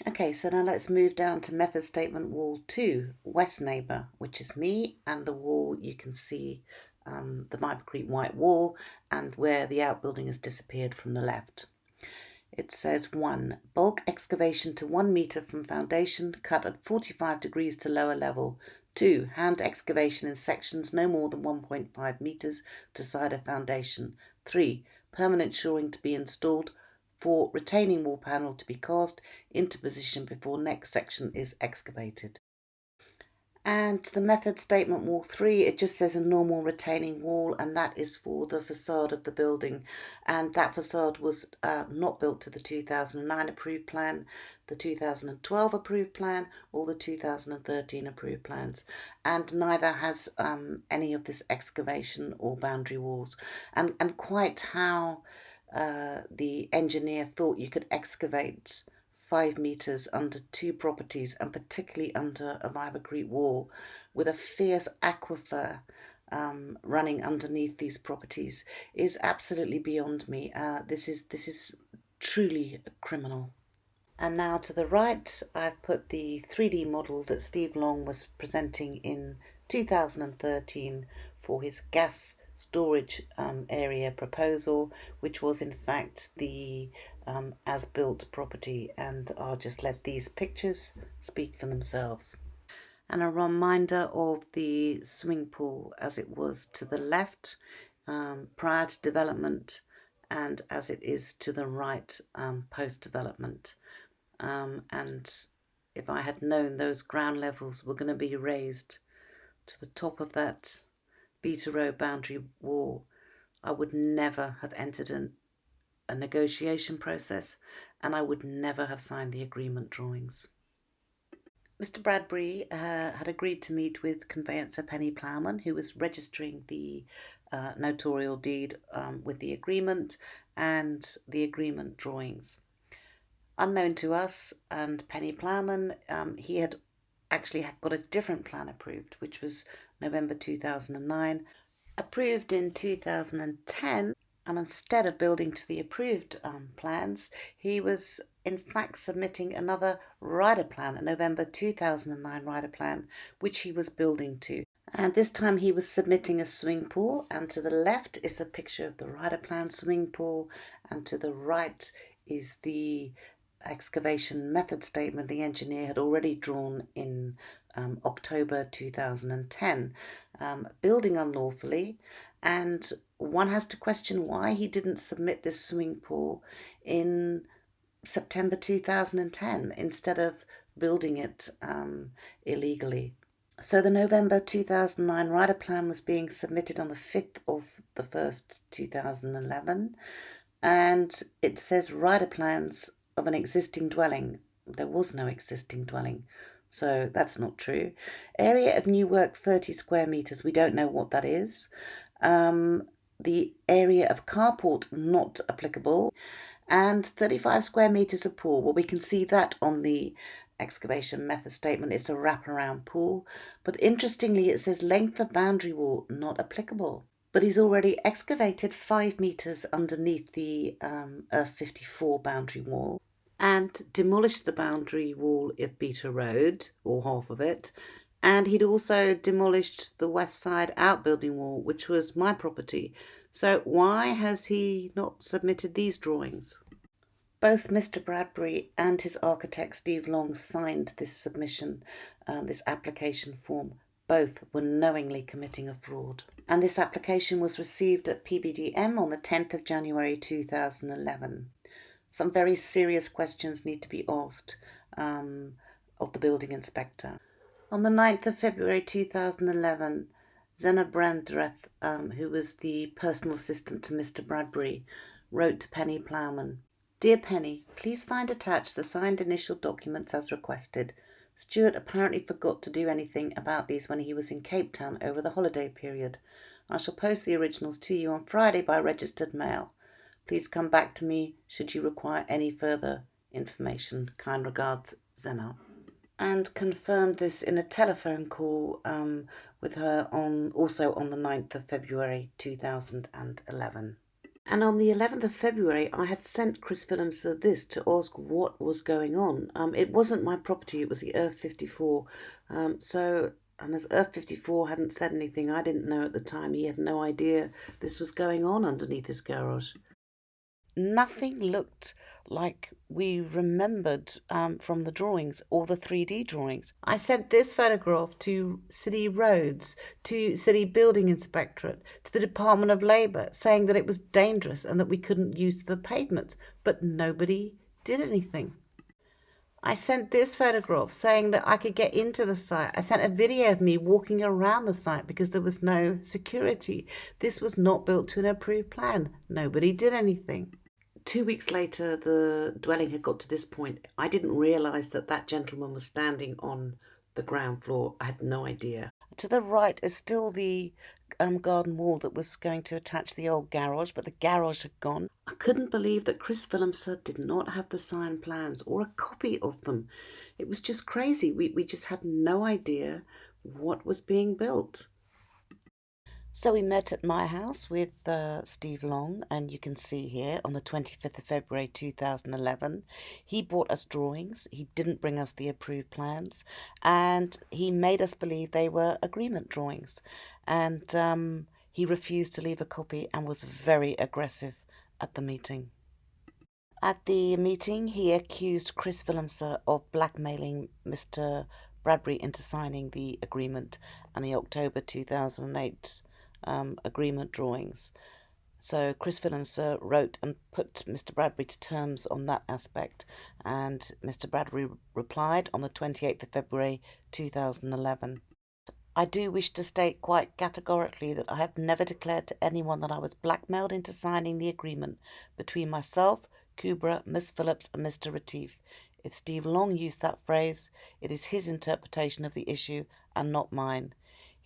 Okay, so now let's move down to method statement wall 2, west neighbour, which is me, and the wall you can see the microcrete white wall and where the outbuilding has disappeared from the left. It says 1. Bulk excavation to 1 metre from foundation, cut at 45 degrees to lower level. 2. Hand excavation in sections no more than 1.5 metres to side of foundation. 3. Permanent shoring to be installed. 4. Retaining wall panel to be cast into position before next section is excavated. And the method statement wall 3, it just says a normal retaining wall, and that is for the facade of the building, and that facade was not built to the 2009 approved plan, the 2012 approved plan, or the 2013 approved plans, and neither has any of this excavation or boundary walls, and quite how the engineer thought you could excavate 5 metres under 2 properties, and particularly under a microcrete wall with a fierce aquifer running underneath these properties is absolutely beyond me. This is truly criminal. And now to the right, I've put the 3D model that Steve Long was presenting in 2013 for his gas storage area proposal, which was in fact the as-built property, and I'll just let these pictures speak for themselves. And a reminder of the swimming pool as it was to the left prior to development, and as it is to the right post-development. And if I had known those ground levels were going to be raised to the top of that Beta Road boundary wall, I would never have entered a negotiation process, and I would never have signed the agreement drawings. Mr. Bradbury had agreed to meet with conveyancer Penny Plowman, who was registering the notarial deed with the agreement and the agreement drawings. Unknown to us and Penny Plowman, he had actually got a different plan approved, which was November 2009, approved in 2010, and instead of building to the approved plans, he was in fact submitting another rider plan, a November 2009 rider plan, which he was building to. And this time he was submitting a swimming pool, and to the left is the picture of the rider plan swimming pool, and to the right is the excavation method statement the engineer had already drawn in October 2010, building unlawfully, and one has to question why he didn't submit this swimming pool in September 2010 instead of building it illegally. So the November 2009 rider plan was being submitted on the 5th of the 1st 2011, and it says rider plans of an existing dwelling. There was no existing dwelling, so that's not true. Area of new work 30 square metres, we don't know what that is. The area of carport not applicable, and 35 square metres of pool. Well, we can see that on the excavation method statement. It's a wraparound pool, but interestingly it says length of boundary wall not applicable. But he's already excavated 5 metres underneath the Earth 54 boundary wall and demolished the boundary wall of Beta Road, or half of it, And he'd also demolished the west side outbuilding wall, which was my property. So why has he not submitted these drawings? Both Mr. Bradbury and his architect Steve Long signed this submission, this application form. Both were knowingly committing a fraud. And this application was received at PBDM on the 10th of January 2011. Some very serious questions need to be asked of the building inspector. On the 9th of February 2011, Zena Brandreth, who was the personal assistant to Mr. Bradbury, wrote to Penny Plowman, "Dear Penny, please find attached the signed initial documents as requested. Stuart apparently forgot to do anything about these when he was in Cape Town over the holiday period. I shall post the originals to you on Friday by registered mail. Please come back to me should you require any further information. Kind regards, Zena." And confirmed this in a telephone call with her also on the 9th of February 2011. And on the 11th of February, I had sent Chris Fillamser this to ask what was going on. It wasn't my property, it was the Earth 54. And as Earth 54 hadn't said anything, I didn't know at the time. He had no idea this was going on underneath his garage. Nothing looked like we remembered from the drawings or the 3D drawings. I sent this photograph to City Roads, to City Building Inspectorate, to the Department of Labour, saying that it was dangerous and that we couldn't use the pavements, but nobody did anything. I sent this photograph saying that I could get into the site. I sent a video of me walking around the site because there was no security. This was not built to an approved plan. Nobody did anything. 2 weeks later, the dwelling had got to this point. I didn't realise that that gentleman was standing on the ground floor. I had no idea. To the right is still the garden wall that was going to attach the old garage, but the garage had gone. I couldn't believe that Chris Fillamser did not have the signed plans or a copy of them. It was just crazy. We just had no idea what was being built. So we met at my house with Steve Long, and you can see here on the 25th of February 2011, he brought us drawings, he didn't bring us the approved plans, and he made us believe they were agreement drawings. And he refused to leave a copy and was very aggressive at the meeting. At the meeting, he accused Chris Fillamser of blackmailing Mr. Bradbury into signing the agreement and the October 2008 agreement drawings. So Chris Fillamser wrote and put Mr. Bradbury to terms on that aspect, and Mr. Bradbury replied on the 28th of February 2011. I do wish to state quite categorically that I have never declared to anyone that I was blackmailed into signing the agreement between myself, Kubra, Miss Phillips and Mr. Retief. If Steve Long used that phrase, it is his interpretation of the issue and not mine.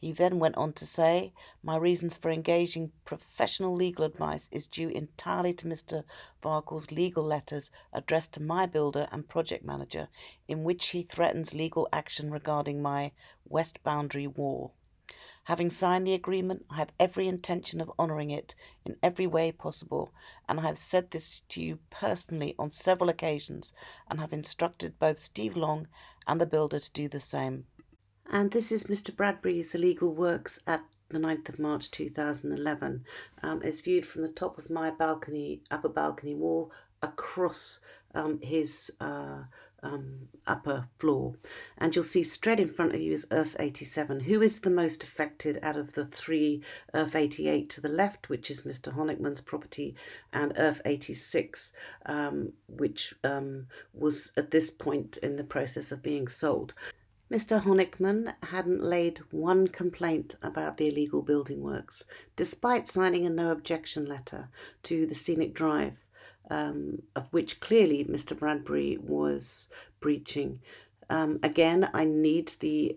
He then went on to say, my reasons for engaging professional legal advice is due entirely to Mr. Varkel's legal letters addressed to my builder and project manager, in which he threatens legal action regarding my west boundary wall. Having signed the agreement, I have every intention of honouring it in every way possible, and I have said this to you personally on several occasions, and have instructed both Steve Long and the builder to do the same. And this is Mr. Bradbury's illegal works at the 9th of March 2011. It's viewed from the top of my balcony, upper balcony wall, across his upper floor. And you'll see straight in front of you is Earth 87, who is the most affected out of the three. Earth 88 to the left, which is Mr. Honickman's property, and Earth 86, which was at this point in the process of being sold. Mr. Honickman hadn't laid one complaint about the illegal building works, despite signing a no objection letter to the scenic drive, of which clearly Mr. Bradbury was breaching. Again, I need the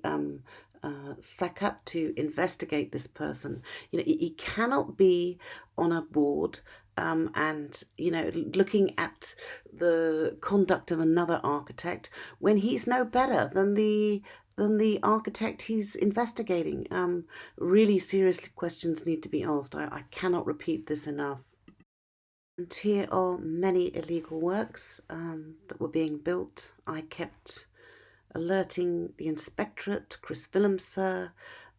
SACAP to investigate this person. He cannot be on a board and looking at the conduct of another architect when he's no better than the architect he's investigating. Really serious questions need to be asked. I cannot repeat this enough. And here are many illegal works that were being built. I kept alerting the inspectorate, Chris Willemser,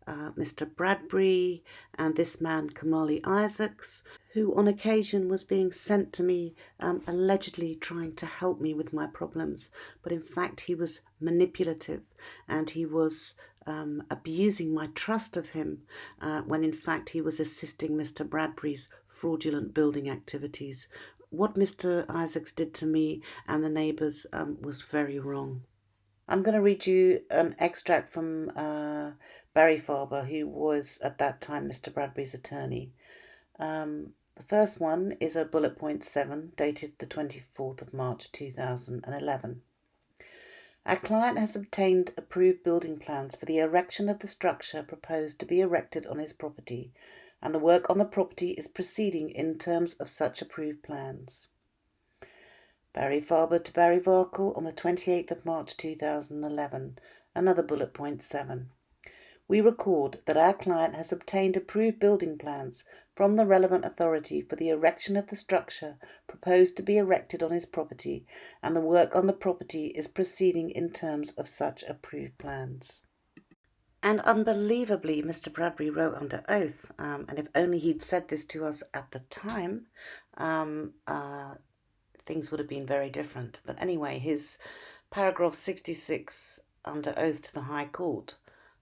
Mr. Bradbury, and this man, Kamali Isaacs, who on occasion was being sent to me, allegedly trying to help me with my problems. But in fact, he was manipulative and he was abusing my trust of him when in fact he was assisting Mr. Bradbury's fraudulent building activities. What Mr. Isaacs did to me and the neighbours was very wrong. I'm going to read you an extract from Barry Farber, who was at that time Mr. Bradbury's attorney. The first one is a bullet point 7, dated the 24th of March 2011. Our client has obtained approved building plans for the erection of the structure proposed to be erected on his property, and the work on the property is proceeding in terms of such approved plans. Barry Farber to Barry Varkle on the 28th of March 2011, another bullet point 7. We record that our client has obtained approved building plans from the relevant authority for the erection of the structure proposed to be erected on his property, and the work on the property is proceeding in terms of such approved plans. And unbelievably, Mr. Bradbury wrote under oath, and if only he'd said this to us at the time, things would have been very different. But anyway, his paragraph 66 under oath to the High Court.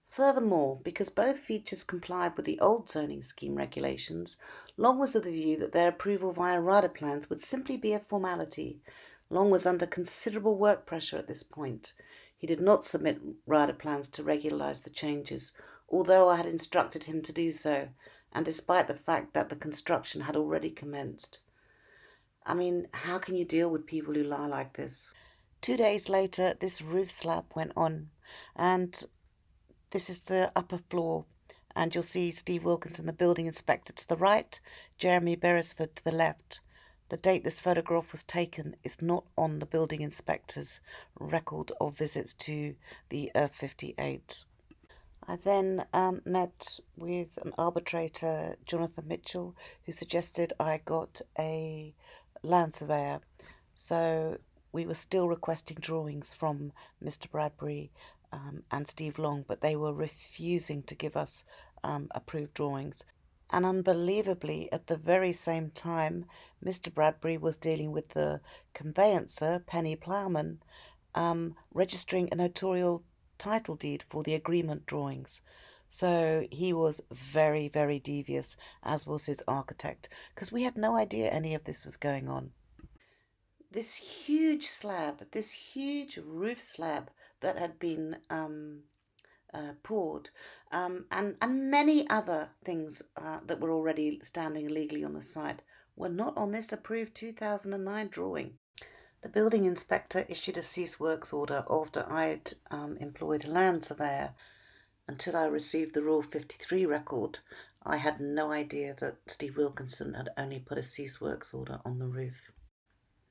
Furthermore, because both features complied with the old zoning scheme regulations, Long was of the view that their approval via rider plans would simply be a formality. Long was under considerable work pressure at this point. He did not submit rider plans to regularise the changes, although I had instructed him to do so, and despite the fact that the construction had already commenced. I mean, how can you deal with people who lie like this? 2 days later, this roof slab went on, and this is the upper floor, and you'll see Steve Wilkinson, the building inspector, to the right, Jeremy Beresford to the left. The date this photograph was taken is not on the building inspector's record of visits to the Earth 58. I then met with an arbitrator, Jonathan Mitchell, who suggested I got a land surveyor. So we were still requesting drawings from Mr. Bradbury and Steve Long, but they were refusing to give us approved drawings. And unbelievably, at the very same time, Mr. Bradbury was dealing with the conveyancer, Penny Plowman, registering a notarial title deed for the agreement drawings. So he was very, very devious, as was his architect, because we had no idea any of this was going on. This huge slab, this huge roof slab that had been poured, and many other things that were already standing illegally on the site were not on this approved 2009 drawing. The building inspector issued a cease works order after I had employed a land surveyor. Until I received the Rule 53 record, I had no idea that Steve Wilkinson had only put a cease works order on the roof.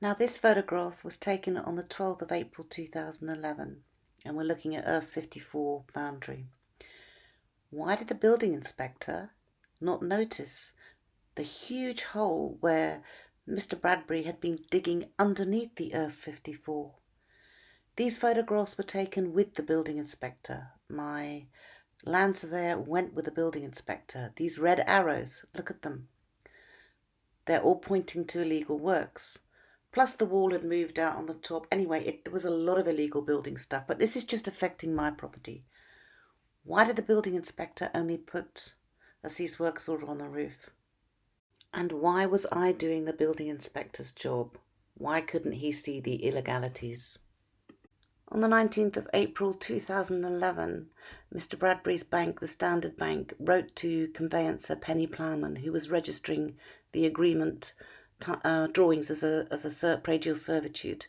Now, this photograph was taken on the 12th of April 2011, and we're looking at Earth 54 boundary. Why did the building inspector not notice the huge hole where Mr. Bradbury had been digging underneath the Earth 54? These photographs were taken with the building inspector. My land surveyor went with the building inspector. These red arrows, look at them. They're all pointing to illegal works. Plus the wall had moved out on the top. Anyway, there was a lot of illegal building stuff, but this is just affecting my property. Why did the building inspector only put a cease works order on the roof? And why was I doing the building inspector's job? Why couldn't he see the illegalities? On the 19th of April 2011, Mr. Bradbury's bank, the Standard Bank, wrote to conveyancer Penny Plowman, who was registering the agreement drawings as a pradial servitude.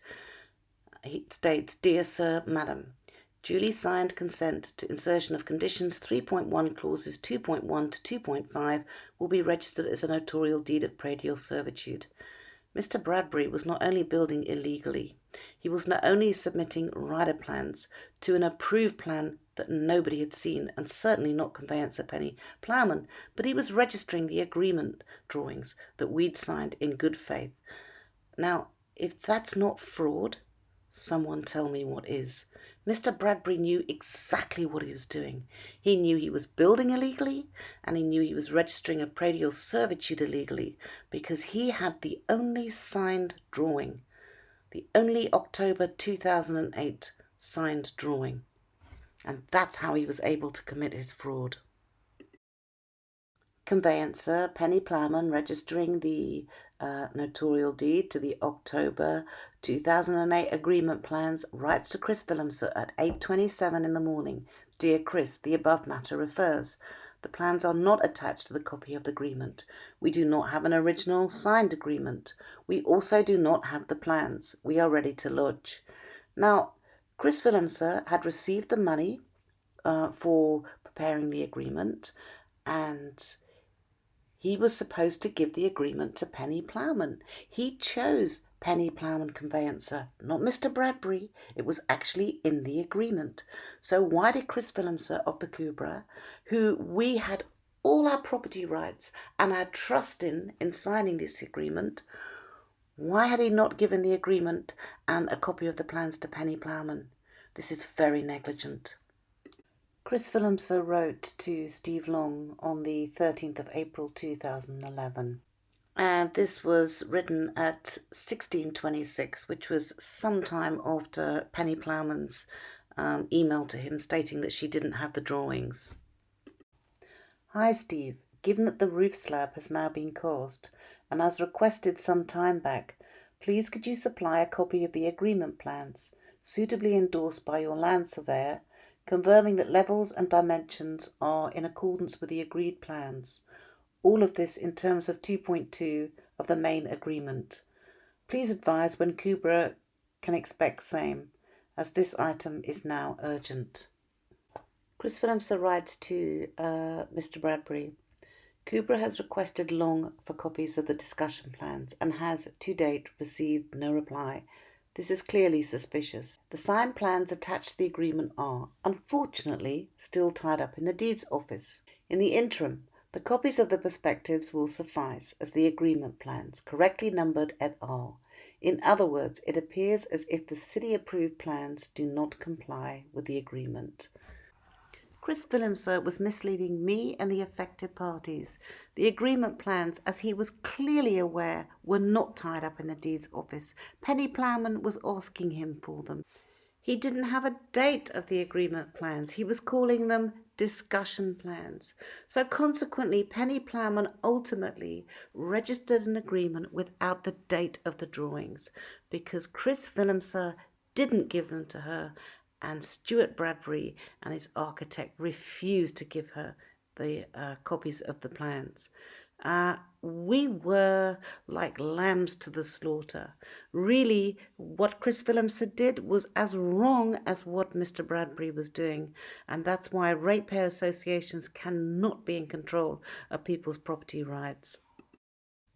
He states, "Dear Sir, Madam, duly signed consent to insertion of conditions 3.1 clauses 2.1 to 2.5 will be registered as a notarial deed of pradial servitude. Mr. Bradbury was not only building illegally, he was not only submitting rider plans to an approved plan that nobody had seen, and certainly not conveyancer Penny Plowman, but he was registering the agreement drawings that we'd signed in good faith. Now, if that's not fraud, someone tell me what is, Mr. Bradbury knew exactly what he was doing. He knew he was building illegally, and he knew he was registering a predial servitude illegally, because he had the only signed drawing, the only October 2008 signed drawing. And that's how he was able to commit his fraud. Conveyancer Penny Plowman registering the notarial deed to the October 2008 agreement plans writes to Chris Willemser at 8:27 in the morning. Dear Chris, the above matter refers. The plans are not attached to the copy of the agreement. We do not have an original signed agreement. We also do not have the plans. We are ready to lodge. Now, Chris Willemser had received the money for preparing the agreement, and he was supposed to give the agreement to Penny Plowman. He chose Penny Plowman Conveyancer, not Mr. Bradbury. It was actually in the agreement. So why did Chris Willemser of the Cobra, who we had all our property rights and our trust in signing this agreement, why had he not given the agreement and a copy of the plans to Penny Plowman? This is very negligent. Chris Willemser wrote to Steve Long on the 13th of April 2011. And this was written at 16:26, which was sometime after Penny Plowman's email to him stating that she didn't have the drawings. Hi Steve, given that the roof slab has now been cast, and as requested some time back, please could you supply a copy of the agreement plans, suitably endorsed by your land surveyor, confirming that levels and dimensions are in accordance with the agreed plans. All of this in terms of 2.2 of the main agreement. Please advise when Kubra can expect same, as this item is now urgent. Chris Willemser writes to Mr. Bradbury. Kubra has requested Long for copies of the discussion plans and has, to date, received no reply. This is clearly suspicious. The signed plans attached to the agreement are, unfortunately, still tied up in the deeds office. In the interim, the copies of the perspectives will suffice as the agreement plans, correctly numbered et al. In other words, it appears as if the city-approved plans do not comply with the agreement. Chris Willemser was misleading me and the affected parties. The agreement plans, as he was clearly aware, were not tied up in the deeds office. Penny Plowman was asking him for them. He didn't have a date of the agreement plans. He was calling them discussion plans. So consequently, Penny Plowman ultimately registered an agreement without the date of the drawings because Chris Willemser didn't give them to her, and Stuart Bradbury and his architect refused to give her the copies of the plans. We were like lambs to the slaughter. Really, what Chris Willemser did was as wrong as what Mr. Bradbury was doing, and that's why ratepayer associations cannot be in control of people's property rights.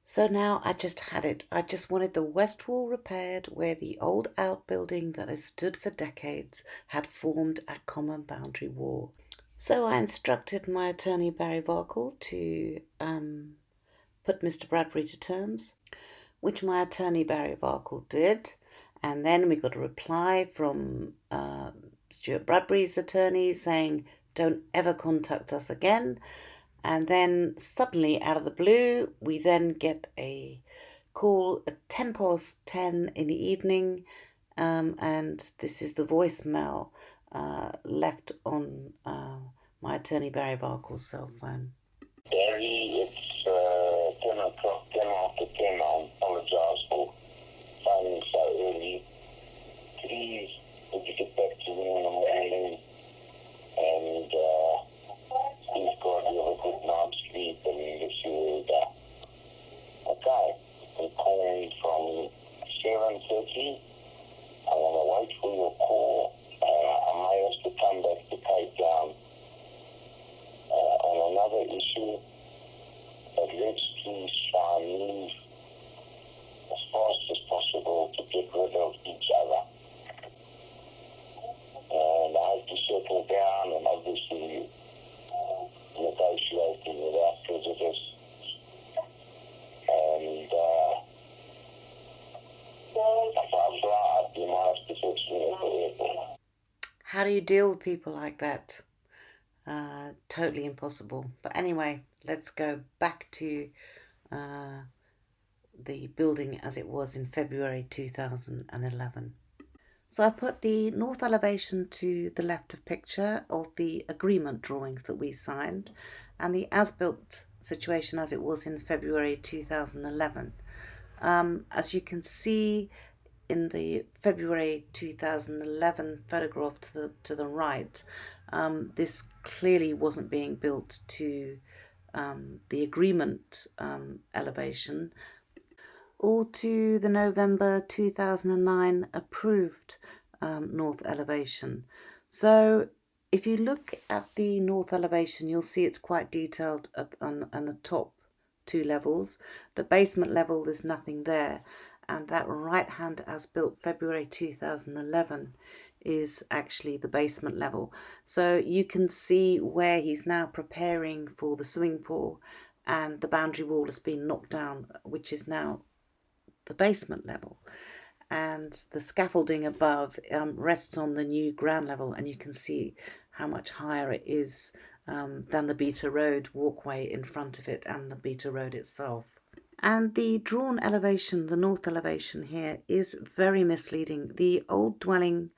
So now I just had it. I just wanted the west wall repaired where the old outbuilding that has stood for decades had formed a common boundary wall. So I instructed my attorney Barry Varkle to put Mr. Bradbury to terms, which my attorney Barry Varkle did. And then we got a reply from Stuart Bradbury's attorney saying, don't ever contact us again. And then suddenly, out of the blue, we then get a call at 10:10 in the evening, and this is the voicemail left on my attorney Barry Varkle's cell phone.
Barry, it's 10 o'clock, 10 after 10. I apologize for phoning so early. Please, would you get back to me in the morning and please God you have a good night's sleep and if you okay, I'm calling from 7:30. I want to wait for your call. I may have to come back to Cape Town on another issue.
How do you deal with people like that? Totally impossible. But anyway, let's go back to uh, the building as it was in February 2011. So I put the north elevation to the left of picture of the agreement drawings that we signed and the as-built situation as it was in February 2011. As you can see in the February 2011 photograph to the right, this clearly wasn't being built to the agreement elevation or to the November 2009 approved north elevation. So if you look at the north elevation, you'll see it's quite detailed on the top two levels. The basement level, there's nothing there. And that right hand as built February 2011 is actually the basement level. So you can see where he's now preparing for the swimming pool, and the boundary wall has been knocked down, which is now the basement level. And the scaffolding above rests on the new ground level, and you can see how much higher it is than the Beta Road walkway in front of it and the Beta Road itself. And the drawn elevation, the north elevation here, is very misleading. The old dwelling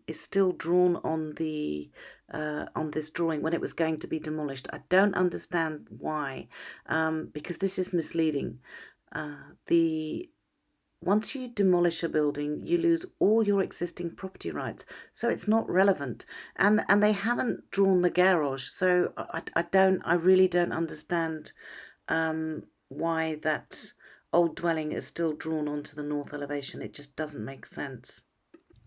is still drawn on this drawing when it was going to be demolished. I don't understand why, because this is misleading. The Once you demolish a building, you lose all your existing property rights, so it's not relevant. And they haven't drawn the garage, so I really don't understand why that old dwelling is still drawn onto the north elevation. It just doesn't make sense.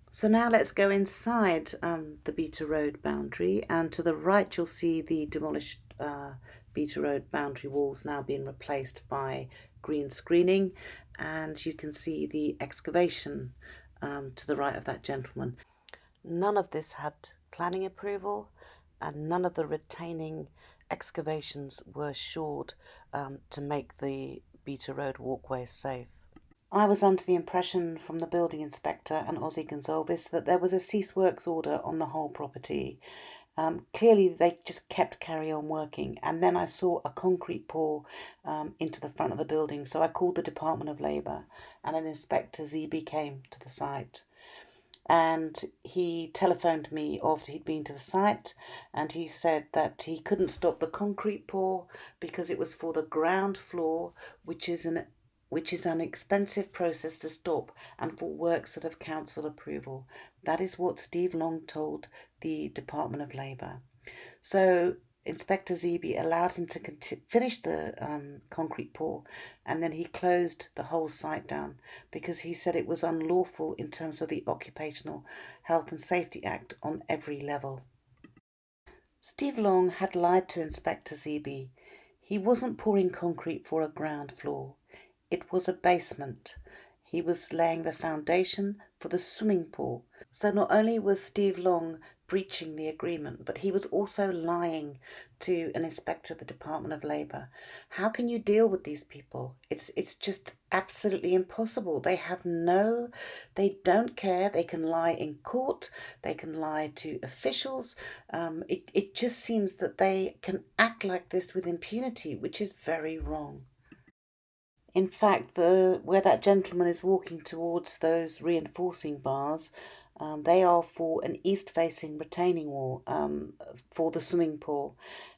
So now let's go inside the Beta Road boundary, and to the right you'll see the demolished Beta Road boundary walls now being replaced by green screening, and you can see the excavation to the right of that gentleman. None of this had planning approval, and none of the retaining excavations were shored to make the Beta Road walkway safe. I was under the impression from the building inspector and Ozzy Gonzalez that there was a cease works order on the whole property. Clearly, they just kept carry on working, and then I saw a concrete pour into the front of the building. So I called the Department of Labour, and an Inspector ZB came to the site. And he telephoned me after he'd been to the site, and he said that he couldn't stop the concrete pour because it was for the ground floor, which is an expensive process to stop, and for works that have council approval. That is what Steve Long told the Department of Labour. So Inspector Zeeby allowed him to finish the concrete pour, and then he closed the whole site down because he said it was unlawful in terms of the Occupational Health and Safety Act on every level. Steve Long had lied to Inspector Zeeby. He wasn't pouring concrete for a ground floor. It was a basement. He was laying the foundation for the swimming pool. So not only was Steve Long breaching the agreement, but he was also lying to an inspector of the Department of Labour. How can you deal with these people? It's just absolutely impossible. They don't care. They can lie in court. They can lie to officials. It just seems that they can act like this with impunity, which is very wrong. In fact, where that gentleman is walking towards those reinforcing bars, they are for an east-facing retaining wall for the swimming pool.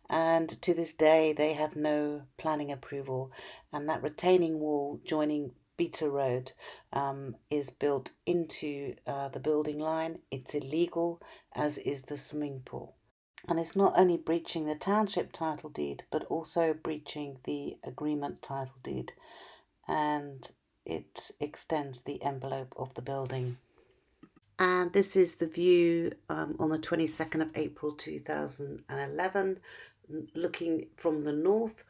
And to this day, they have no planning approval. And that retaining wall joining Beta Road is built into the building line. It's illegal, as is the swimming pool. And it's not only breaching the township title deed, but also breaching the agreement title deed. And it extends the envelope of the building. And this is the view on the 22nd of April 2011, looking from the north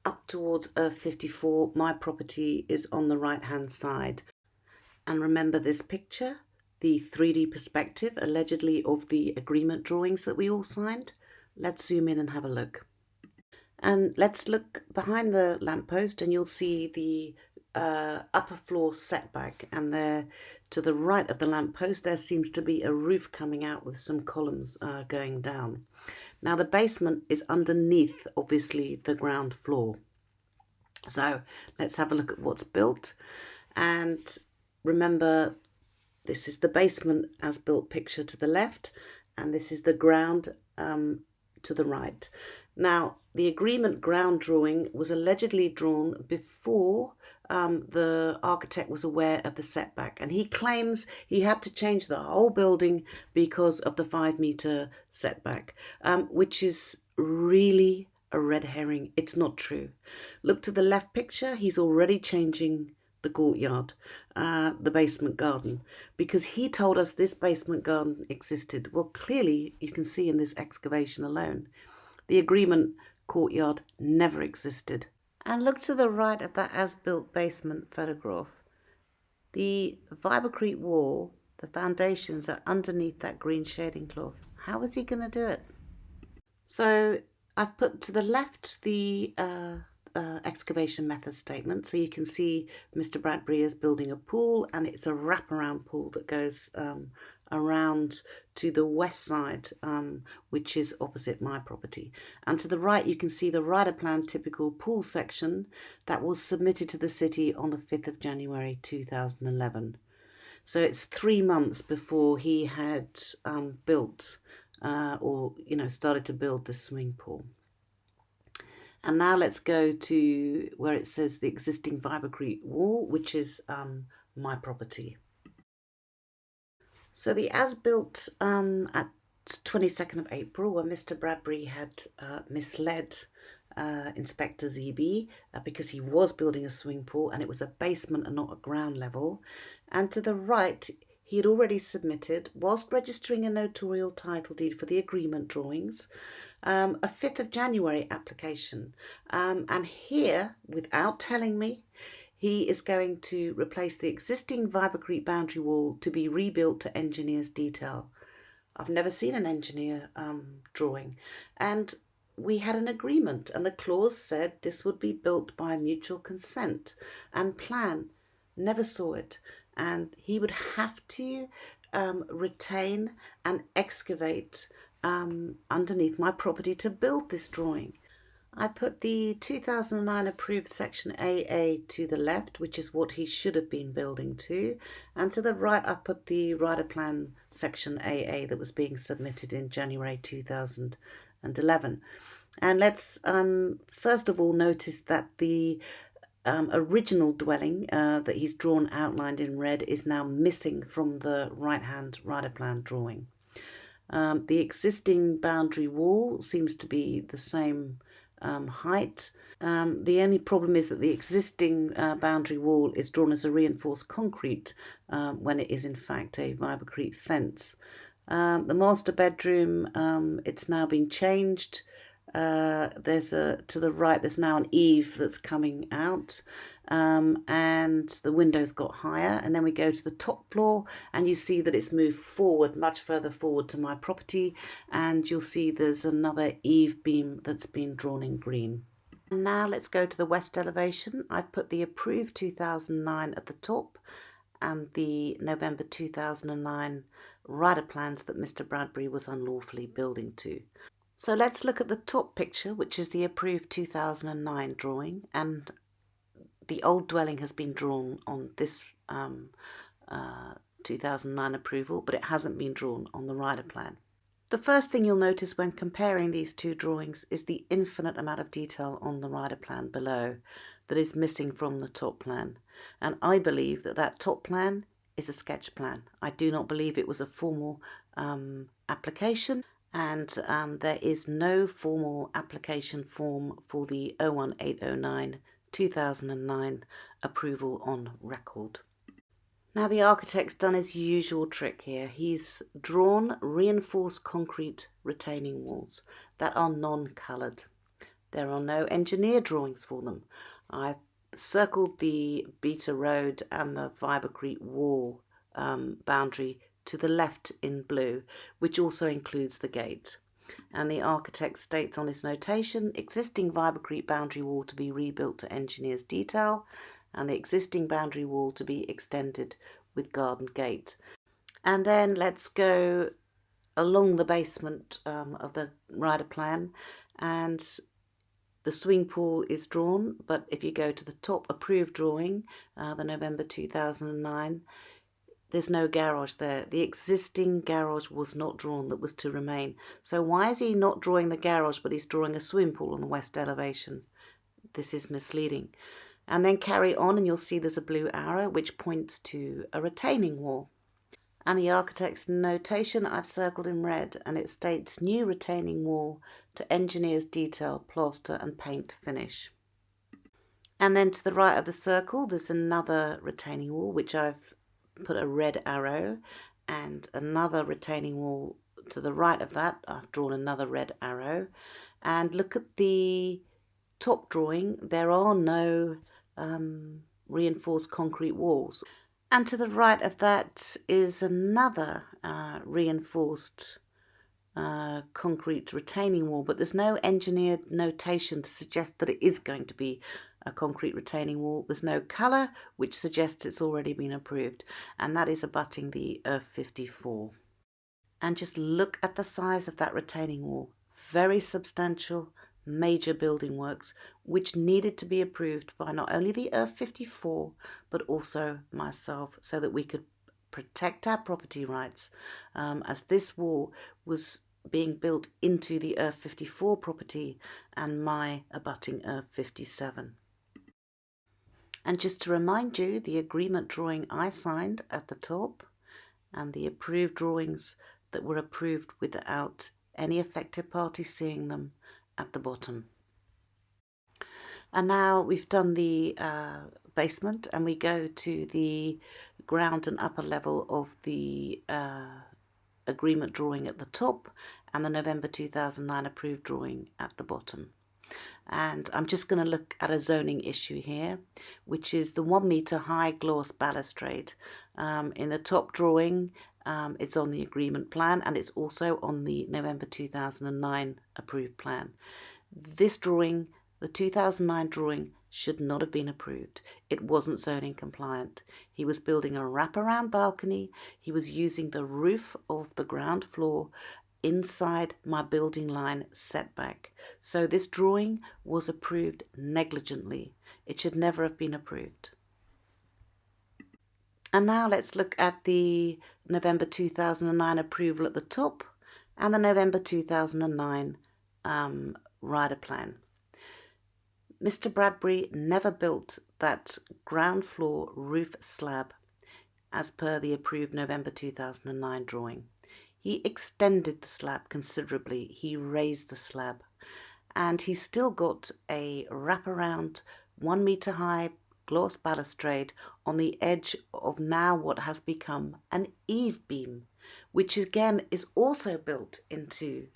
up towards Earth 54. My property is on the right hand side. And remember this picture, the 3D perspective allegedly of the agreement drawings that we all signed. Let's zoom in and have a look. And let's look behind the lamppost, and you'll see the upper floor setback, and there to the right of the lamppost there seems to be a roof coming out with some columns going down. Now the basement is underneath, obviously, the ground floor. So let's have a look at what's built. And remember, this is the basement as built picture to the left, and this is the ground to the right. Now, the agreement ground drawing was allegedly drawn before the architect was aware of the setback, and he claims he had to change the whole building because of the 5 meter setback, which is really a red herring. It's not true. Look to the left picture, he's already changing the courtyard, the basement garden, because he told us this basement garden existed. Well, clearly you can see in this excavation alone, the agreement courtyard never existed. And look to the right of that as-built basement photograph. The vibrecrete wall, the foundations are underneath that green shading cloth. How is he going to do it? So I've put to the left the excavation method statement, so you can see Mr. Bradbury is building a pool, and it's a wraparound pool that goes around to the west side, which is opposite my property. And to the right you can see the rider plan typical pool section that was submitted to the city on the 5th of January 2011. So it's 3 months before he had built or started to build the swimming pool. And now let's go to where it says the existing vibrecrete wall, which is my property. So the as-built at 22nd of April, when Mr. Bradbury had misled Inspector ZB because he was building a swimming pool and it was a basement and not a ground level. And to the right, he had already submitted, whilst registering a notarial title deed for the agreement drawings, a 5th of January application. And here, without telling me, he is going to replace the existing vibrecrete boundary wall to be rebuilt to engineer's detail. I've never seen an engineer drawing. And we had an agreement, and the clause said this would be built by mutual consent and plan. Never saw it. And he would have to retain and excavate underneath my property to build this drawing. I put the 2009 approved section AA to the left, which is what he should have been building to, and to the right I put the rider plan section AA that was being submitted in January 2011. And let's first of all notice that the original dwelling that he's drawn outlined in red is now missing from the right-hand rider plan drawing. The existing boundary wall seems to be the same height. The only problem is that the existing boundary wall is drawn as a reinforced concrete when it is in fact a vibrecrete fence. The master bedroom, it's now been changed. To the right there's now an eave that's coming out, and the windows got higher, and then we go to the top floor and you see that it's moved forward, much further forward to my property, and you'll see there's another eave beam that's been drawn in green. And now let's go to the west elevation. I've put the approved 2009 at the top and the November 2009 rider plans that Mr. Bradbury was unlawfully building to. So let's look at the top picture, which is the approved 2009 drawing, and the old dwelling has been drawn on this 2009 approval, but it hasn't been drawn on the rider plan. The first thing you'll notice when comparing these two drawings is the infinite amount of detail on the rider plan below that is missing from the top plan. And I believe that that top plan is a sketch plan. I do not believe it was a formal application. And there is no formal application form for the 01809 2009 approval on record. Now the architect's done his usual trick here. He's drawn reinforced concrete retaining walls that are non-coloured. There are no engineer drawings for them. I've circled the Beta Road and the vibrecrete wall boundary to the left in blue, which also includes the gate. And the architect states on his notation, existing vibrecrete boundary wall to be rebuilt to engineer's detail, and the existing boundary wall to be extended with garden gate. And then let's go along the basement of the rider plan, and the swimming pool is drawn, but if you go to the top approved drawing, the November 2009, there's no garage there. The existing garage was not drawn, that was to remain. So why is he not drawing the garage, but he's drawing a swimming pool on the west elevation? This is misleading. And then carry on and you'll see there's a blue arrow which points to a retaining wall. And the architect's notation I've circled in red, and it states new retaining wall to engineer's detail, plaster and paint finish. And then to the right of the circle there's another retaining wall which I've put a red arrow, and another retaining wall to the right of that. I've drawn another red arrow. And look at the top drawing, there are no reinforced concrete walls. And to the right of that is another reinforced concrete retaining wall, but there's no engineered notation to suggest that it is going to be a concrete retaining wall. There's no colour which suggests it's already been approved, and that is abutting the ERF 54. And just look at the size of that retaining wall. Very substantial, major building works which needed to be approved by not only the ERF 54 but also myself, so that we could protect our property rights, as this wall was being built into the ERF 54 property and my abutting ERF 57. And just to remind you, the agreement drawing I signed at the top and the approved drawings that were approved without any affected party seeing them at the bottom. And now we've done the basement, and we go to the ground and upper level of the agreement drawing at the top and the November 2009 approved drawing at the bottom. And I'm just going to look at a zoning issue here, which is the 1 metre high gloss balustrade. In the top drawing, it's on the agreement plan, and it's also on the November 2009 approved plan. This drawing, the 2009 drawing, should not have been approved. It wasn't zoning compliant. He was building a wraparound balcony. He was using the roof of the ground floor inside my building line setback. So this drawing was approved negligently. It should never have been approved. And now let's look at the November 2009 approval at the top and the November 2009 rider plan. Mr. Bradbury never built that ground floor roof slab as per the approved November 2009 drawing. He extended the slab considerably. He raised the slab, and he's still got a wraparound 1 metre high gloss balustrade on the edge of now what has become an eave beam, which again is also built into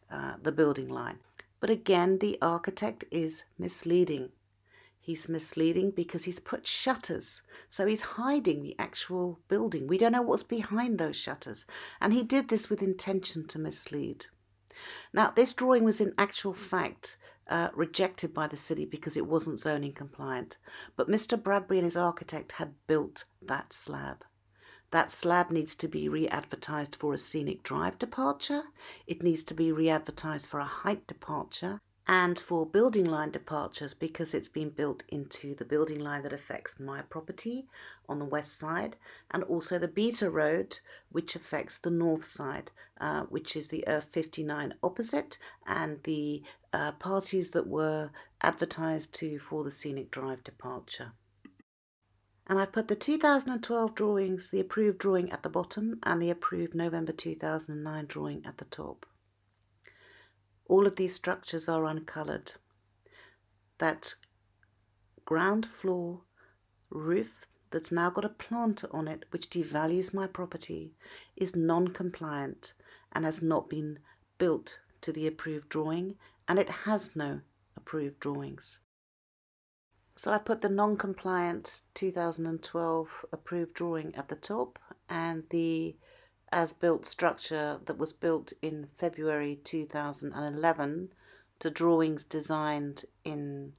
the building line. But again, the architect is misleading. He's misleading because he's put shutters, so he's hiding the actual building. We don't know what's behind those shutters, and he did this with intention to mislead. Now, this drawing was in actual fact rejected by the city because it wasn't zoning compliant, but Mr. Bradbury and his architect had built that slab. That slab needs to be re-advertised for a scenic drive departure. It needs to be re-advertised for a height departure and for building line departures, because it's been built into the building line that affects my property on the west side, and also the Beta Road, which affects the north side, which is the ERF 59 opposite, and the parties that were advertised to for the scenic drive departure. And I've put the 2012 drawings, the approved drawing at the bottom and the approved November 2009 drawing at the top. All of these structures are uncoloured. That ground floor roof that's now got a planter on it which devalues my property is non-compliant and has not been built to the approved drawing, and it has no approved drawings. So I put the non-compliant 2012 approved drawing at the top and the as-built structure that was built in February 2011 to drawings designed in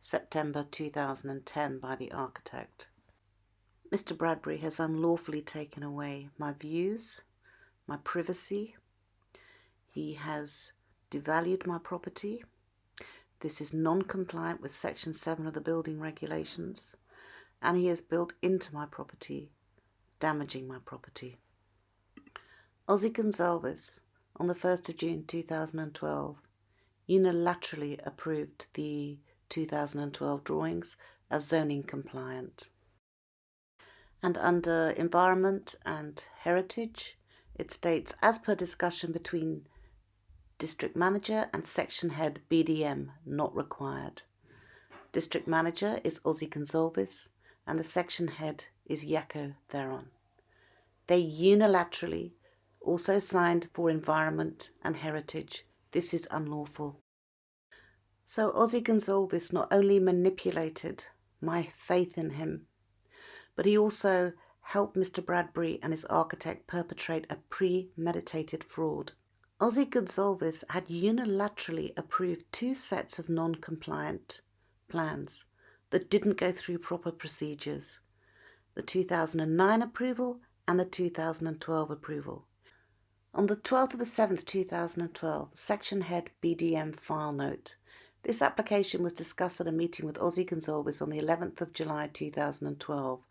September 2010 by the architect. Mr. Bradbury has unlawfully taken away my views, my privacy. He has devalued my property. This is non-compliant with Section 7 of the building regulations, and he has built into my property, damaging my property. Ozzy Gonzalez, on the 1st of June 2012, unilaterally approved the 2012 drawings as zoning compliant. And under Environment and Heritage, it states, as per discussion between District Manager and Section Head BDM, not required. District Manager is Ozzy Gonzalez and the Section Head is Jaco Theron. They unilaterally also signed for Environment and Heritage. This is unlawful. So Ozzy Gonzalez not only manipulated my faith in him, but he also helped Mr. Bradbury and his architect perpetrate a premeditated fraud. Ozzy Gonzalez had unilaterally approved 2 sets of non-compliant plans that didn't go through proper procedures, the 2009 approval and the 2012 approval. On the 12th of the 7th, 2012, Section Head BDM file note. This application was discussed at a meeting with Ozzy Gonzalez on the 11th of July 2012.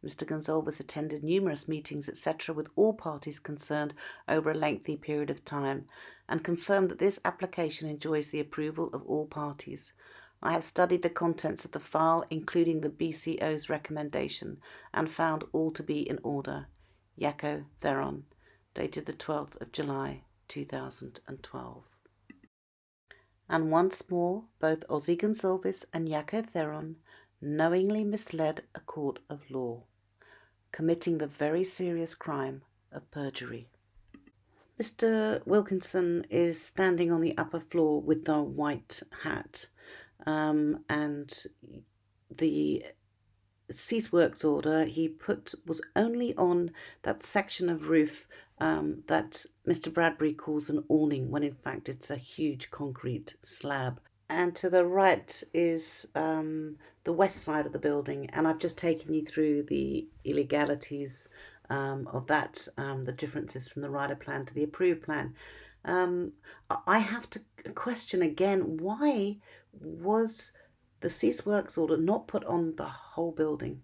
Mr. Gonzalez attended numerous meetings, etc., with all parties concerned over a lengthy period of time and confirmed that this application enjoys the approval of all parties. I have studied the contents of the file, including the BCO's recommendation, and found all to be in order. Jaco Theron, dated the 12th of July 2012. And once more, both Ozzy Gonzalez and Jaco Theron knowingly misled a court of law, committing the very serious crime of perjury. Mr. Wilkinson is standing on the upper floor with the white hat, and the cease works order he put was only on that section of roof that Mr. Bradbury calls an awning, when in fact it's a huge concrete slab. And to the right is the west side of the building, and I've just taken you through the illegalities of that, the differences from the rider plan to the approved plan. I have to question again, why was the cease works order not put on the whole building?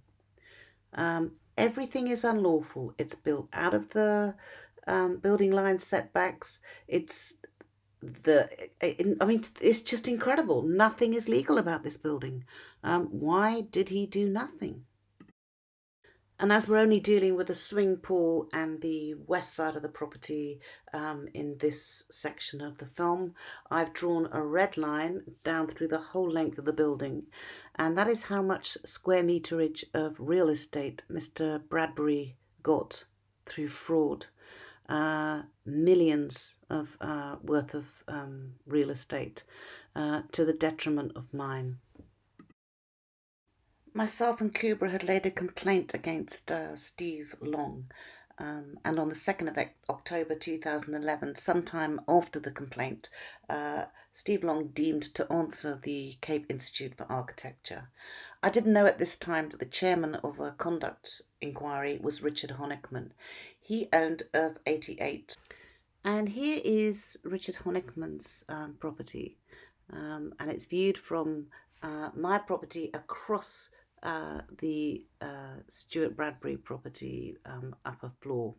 Everything is unlawful. It's built out of the building line setbacks. It's it's just incredible. Nothing is legal about this building. Why did he do nothing? And as we're only dealing with the swimming pool and the west side of the property in this section of the film, I've drawn a red line down through the whole length of the building. And that is how much square meterage of real estate Mr. Bradbury got through fraud. Millions of worth of real estate to the detriment of mine. Myself and Kubra had laid a complaint against Steve Long, and on the 2nd of October 2011, sometime after the complaint, Steve Long deemed to answer the Cape Institute for Architecture. I didn't know at this time that the chairman of a conduct inquiry was Richard Honickman. He owned of 88. And here is Richard Honickman's property, and it's viewed from my property across the Stuart Bradbury property upper floor.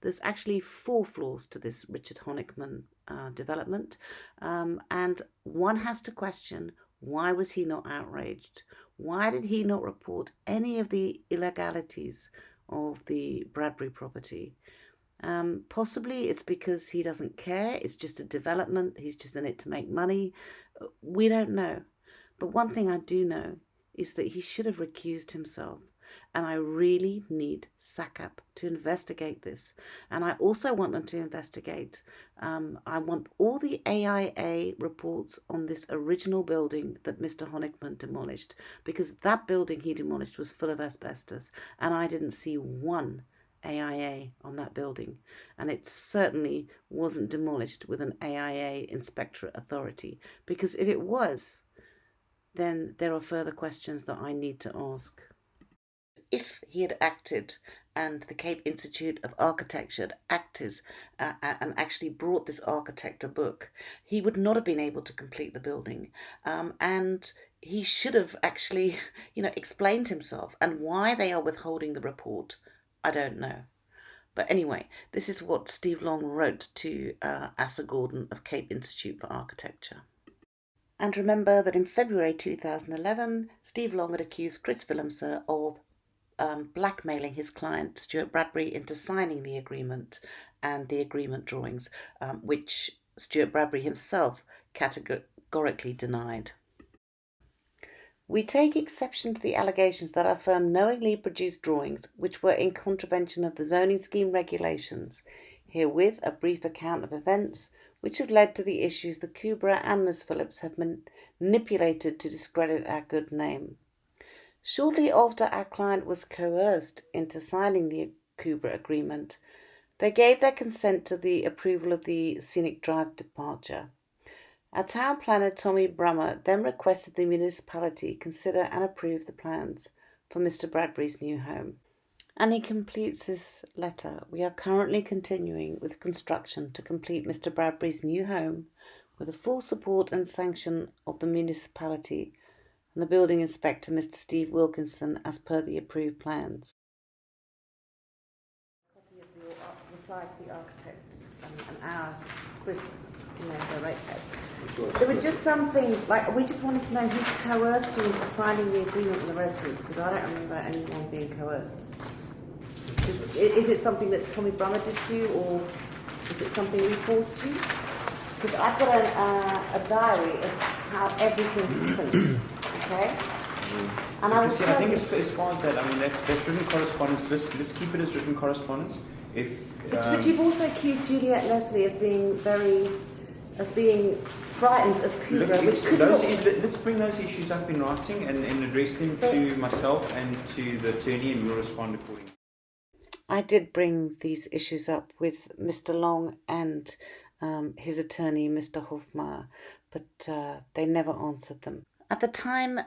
There's actually 4 floors to this Richard Honickman development, and one has to question, why was he not outraged? Why did he not report any of the illegalities of the Bradbury property? Possibly it's because he doesn't care. It's just a development. He's just in it to make money. We don't know. But one thing I do know is that he should have recused himself. And I really need SACAP to investigate this. And I also want them to investigate. I want all the AIA reports on this original building that Mr. Honickman demolished, because that building he demolished was full of asbestos, and I didn't see one AIA on that building, and it certainly wasn't demolished with an AIA inspectorate authority, because if it was, then there are further questions that I need to ask. If he had acted and the Cape Institute of Architecture had acted and actually brought this architect a book, he would not have been able to complete the building. And he should have actually, explained himself. And why they are withholding the report, I don't know. But anyway, this is what Steve Long wrote to Asa Gordon of Cape Institute for Architecture. And remember that in February 2011, Steve Long had accused Chris Willemse of blackmailing his client, Stuart Bradbury, into signing the agreement and the agreement drawings, which Stuart Bradbury himself categorically denied. We take exception to the allegations that our firm knowingly produced drawings which were in contravention of the zoning scheme regulations. Herewith a brief account of events which have led to the issues the Kubra and Miss Phillips have manipulated to discredit our good name. Shortly after our client was coerced into signing the Kubra agreement, they gave their consent to the approval of the scenic drive departure. Our town planner Tommy Brummer then requested the municipality consider and approve the plans for Mr. Bradbury's new home. And he completes his letter. We are currently continuing with construction to complete Mr. Bradbury's new home with the full support and sanction of the municipality and the building inspector, Mr. Steve Wilkinson, as per the approved plans. Copy of the reply to the architects and ours, Chris, the ratepayers. There were just some things, like we just wanted to know who coerced you into signing the agreement with the residents, because I don't remember anyone being coerced. Is it something that Tommy Brummer did to you, or is it something we forced you? Because I've got a diary of how everything happened, okay? And I will tell you.
I think as far as that, I mean, that's written correspondence. Let's keep it as written correspondence.
But you've also accused Juliet Leslie of being frightened of Kubra, which could not...
Let's bring those issues up in writing and address them to myself and to the attorney, and we'll respond accordingly.
I did bring these issues up with Mr. Long and his attorney, Mr. Hofmeier, but they never answered them. At the time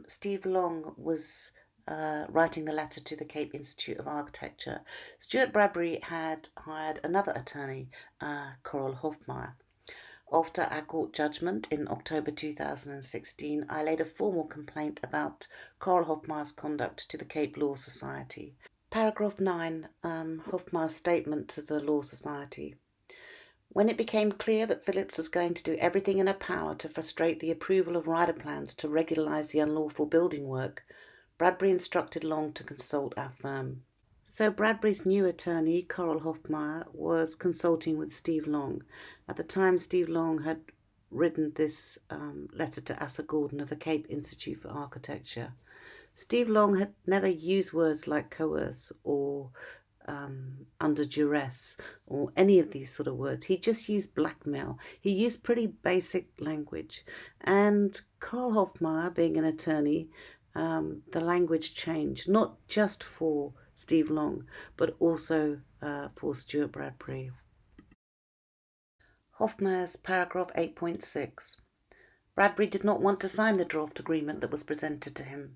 Steve Long was writing the letter to the Cape Institute of Architecture, Stuart Bradbury had hired another attorney, Coral Hofmeier. After our court judgment in October 2016, I laid a formal complaint about Coral Hofmeier's conduct to the Cape Law Society. Paragraph 9, Hofmeier's statement to the Law Society. When it became clear that Phillips was going to do everything in her power to frustrate the approval of rider plans to regularise the unlawful building work, Bradbury instructed Long to consult our firm. So Bradbury's new attorney, Coral Hofmeier, was consulting with Steve Long. At the time, Steve Long had written this letter to Asa Gordon of the Cape Institute for Architecture. Steve Long had never used words like coerce or under duress or any of these sort of words. He just used blackmail. He used pretty basic language. And Coral Hofmeier, being an attorney, the language changed, not just for Steve Long, but also for Stuart Bradbury. Hofmeier's paragraph 8.6. Bradbury did not want to sign the draft agreement that was presented to him,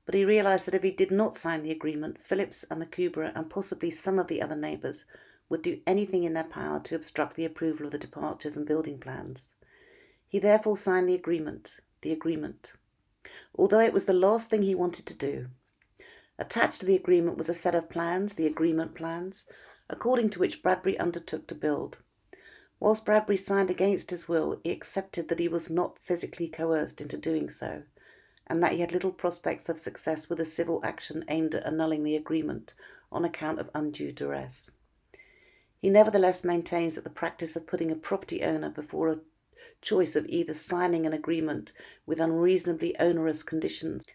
but he realised that if he did not sign the agreement, Phillips and the Kubra and possibly some of the other neighbours would do anything in their power to obstruct the approval of the departures and building plans. He therefore signed the agreement, although it was the last thing he wanted to do. Attached to the agreement was a set of plans, the agreement plans, according to which Bradbury undertook to build. Whilst Bradbury signed against his will, he accepted that he was not physically coerced into doing so, and that he had little prospects of success with a civil action aimed at annulling the agreement on account of undue duress. He nevertheless maintains that the practice of putting a property owner before a choice of either signing an agreement with unreasonably onerous conditions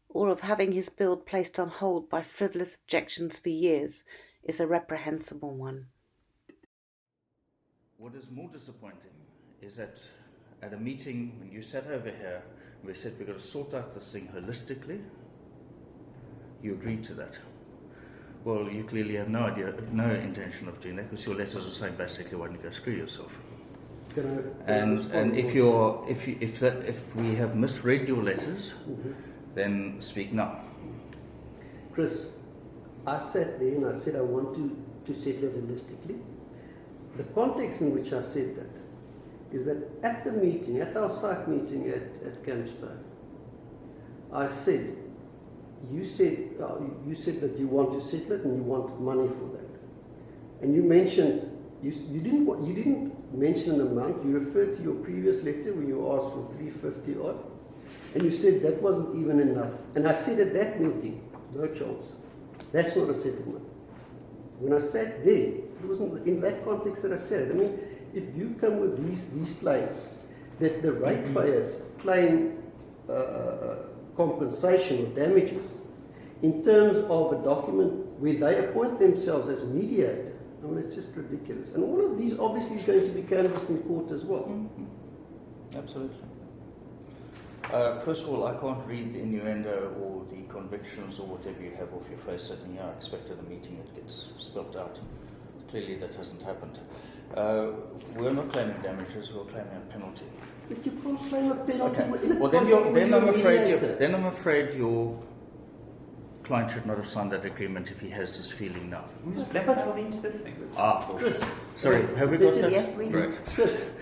or of having his build placed on hold by frivolous objections for years is a reprehensible one.
What is more disappointing is that at a meeting when you sat over here, we said we've got to sort out this thing holistically. You agreed to that. Well, you clearly have no intention of doing that, because your letters are saying basically, why don't you go screw yourself? And if we have misread your letters, then speak now.
Chris, I sat there and I said I want to settle it holistically. The context in which I said that is that at the meeting, at our SACAP meeting at Campsburg, I said, you said that you want to settle it and you want money for that. And you mentioned, you didn't mention an amount, you referred to your previous letter when you asked for 350 odd, and you said that wasn't even enough. And I said at that meeting, no chance. That's not a settlement. When I sat there, it wasn't in that context that I said it. I mean, if you come with these claims that the ratepayers claim compensation or damages in terms of a document where they appoint themselves as mediator, I mean, it's just ridiculous. And all of these obviously is going to be canvassed in court as well.
Mm-hmm. Absolutely. First of all, I can't read the innuendo or the convictions or whatever you have off your face sitting here. I expect at the meeting it gets spelt out. Clearly that hasn't happened. We're not claiming damages, we're claiming a penalty.
But you can't claim a penalty.
Okay. Well, then I'm afraid your client should not have signed that agreement if he has this feeling now.
Who's blackmailed into the thing?
Chris.
Sorry, have we got that?
Yes, we
Right.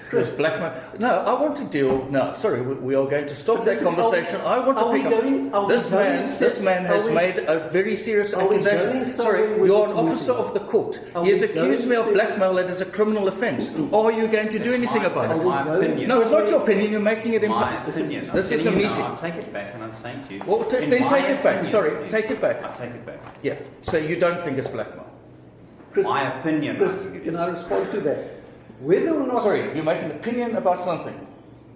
Chris.
Blackmail. No, I want to deal. No, sorry, we are going to stop that conversation. I want to pick up. This man has made a very serious accusation. Sorry, you're an officer of the court. He has accused me of blackmail. That is a criminal offence. Are you going to do anything about it?
My opinion.
No, it's not your opinion. You're making it.
My opinion.
This is a meeting.
I'll take it back and I'm saying to you.
Well, then take it back. Sorry, take it back.
I'll take it back.
Yeah. So you don't think it's blackmail?
Chris,
My opinion.
Chris, can I respond to that? Whether or not...
Sorry, you make an opinion about something.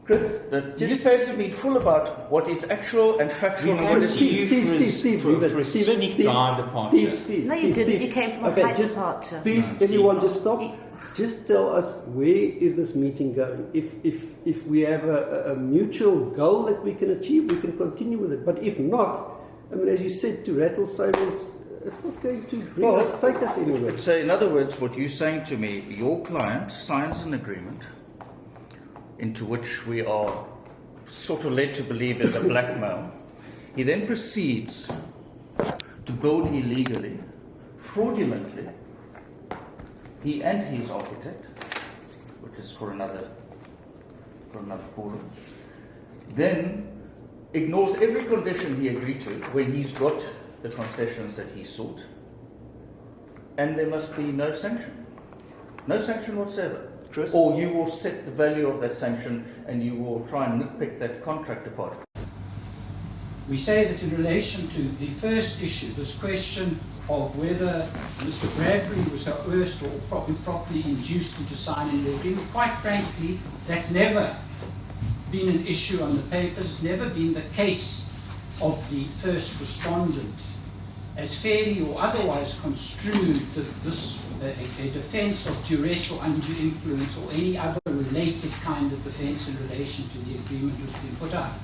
Chris,
The newspapers have been full about what is actual and factual.
You can't
Steve,
for a scenic drive departure.
Steve.
No, you didn't. You came from a flight
just,
departure.
Please, everyone, just stop. Just tell us, where is this meeting going? If we have a mutual goal that we can achieve, we can continue with it. But if not, I mean, as you said, to rattle sables, it's not going to take us anywhere.
So, in other words, what you're saying to me, your client signs an agreement into which we are sort of led to believe is a blackmail. He then proceeds to build illegally, fraudulently. He and his architect, which is for another forum, then ignores every condition he agreed to when he's got the concessions that he sought, and there must be no sanction whatsoever.
Chris?
Or you will set the value of that sanction and you will try and nitpick that contract apart.
We say that in relation to the first issue, this question of whether Mr. Bradbury was coerced or improperly induced into signing the agreement, quite frankly, that's never been an issue on the papers. It's never been the case of the first respondent as fairly or otherwise construed that a defence of duress or undue influence or any other related kind of defence in relation to the agreement was being put up.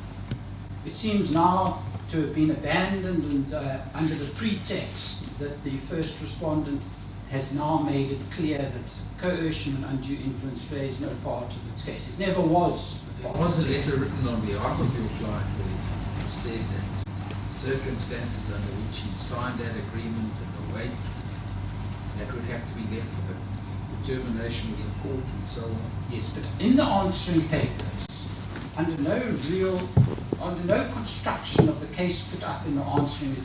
It seems now to have been abandoned and under the pretext that the first respondent has now made it clear that coercion and undue influence plays no part of its case. It never was.
There was a letter written on behalf of your client where it said that circumstances under which he signed that agreement and the weight that would have to be left for the determination of the court and so on.
Yes, but in the answering papers, under no construction of the case put up in the answering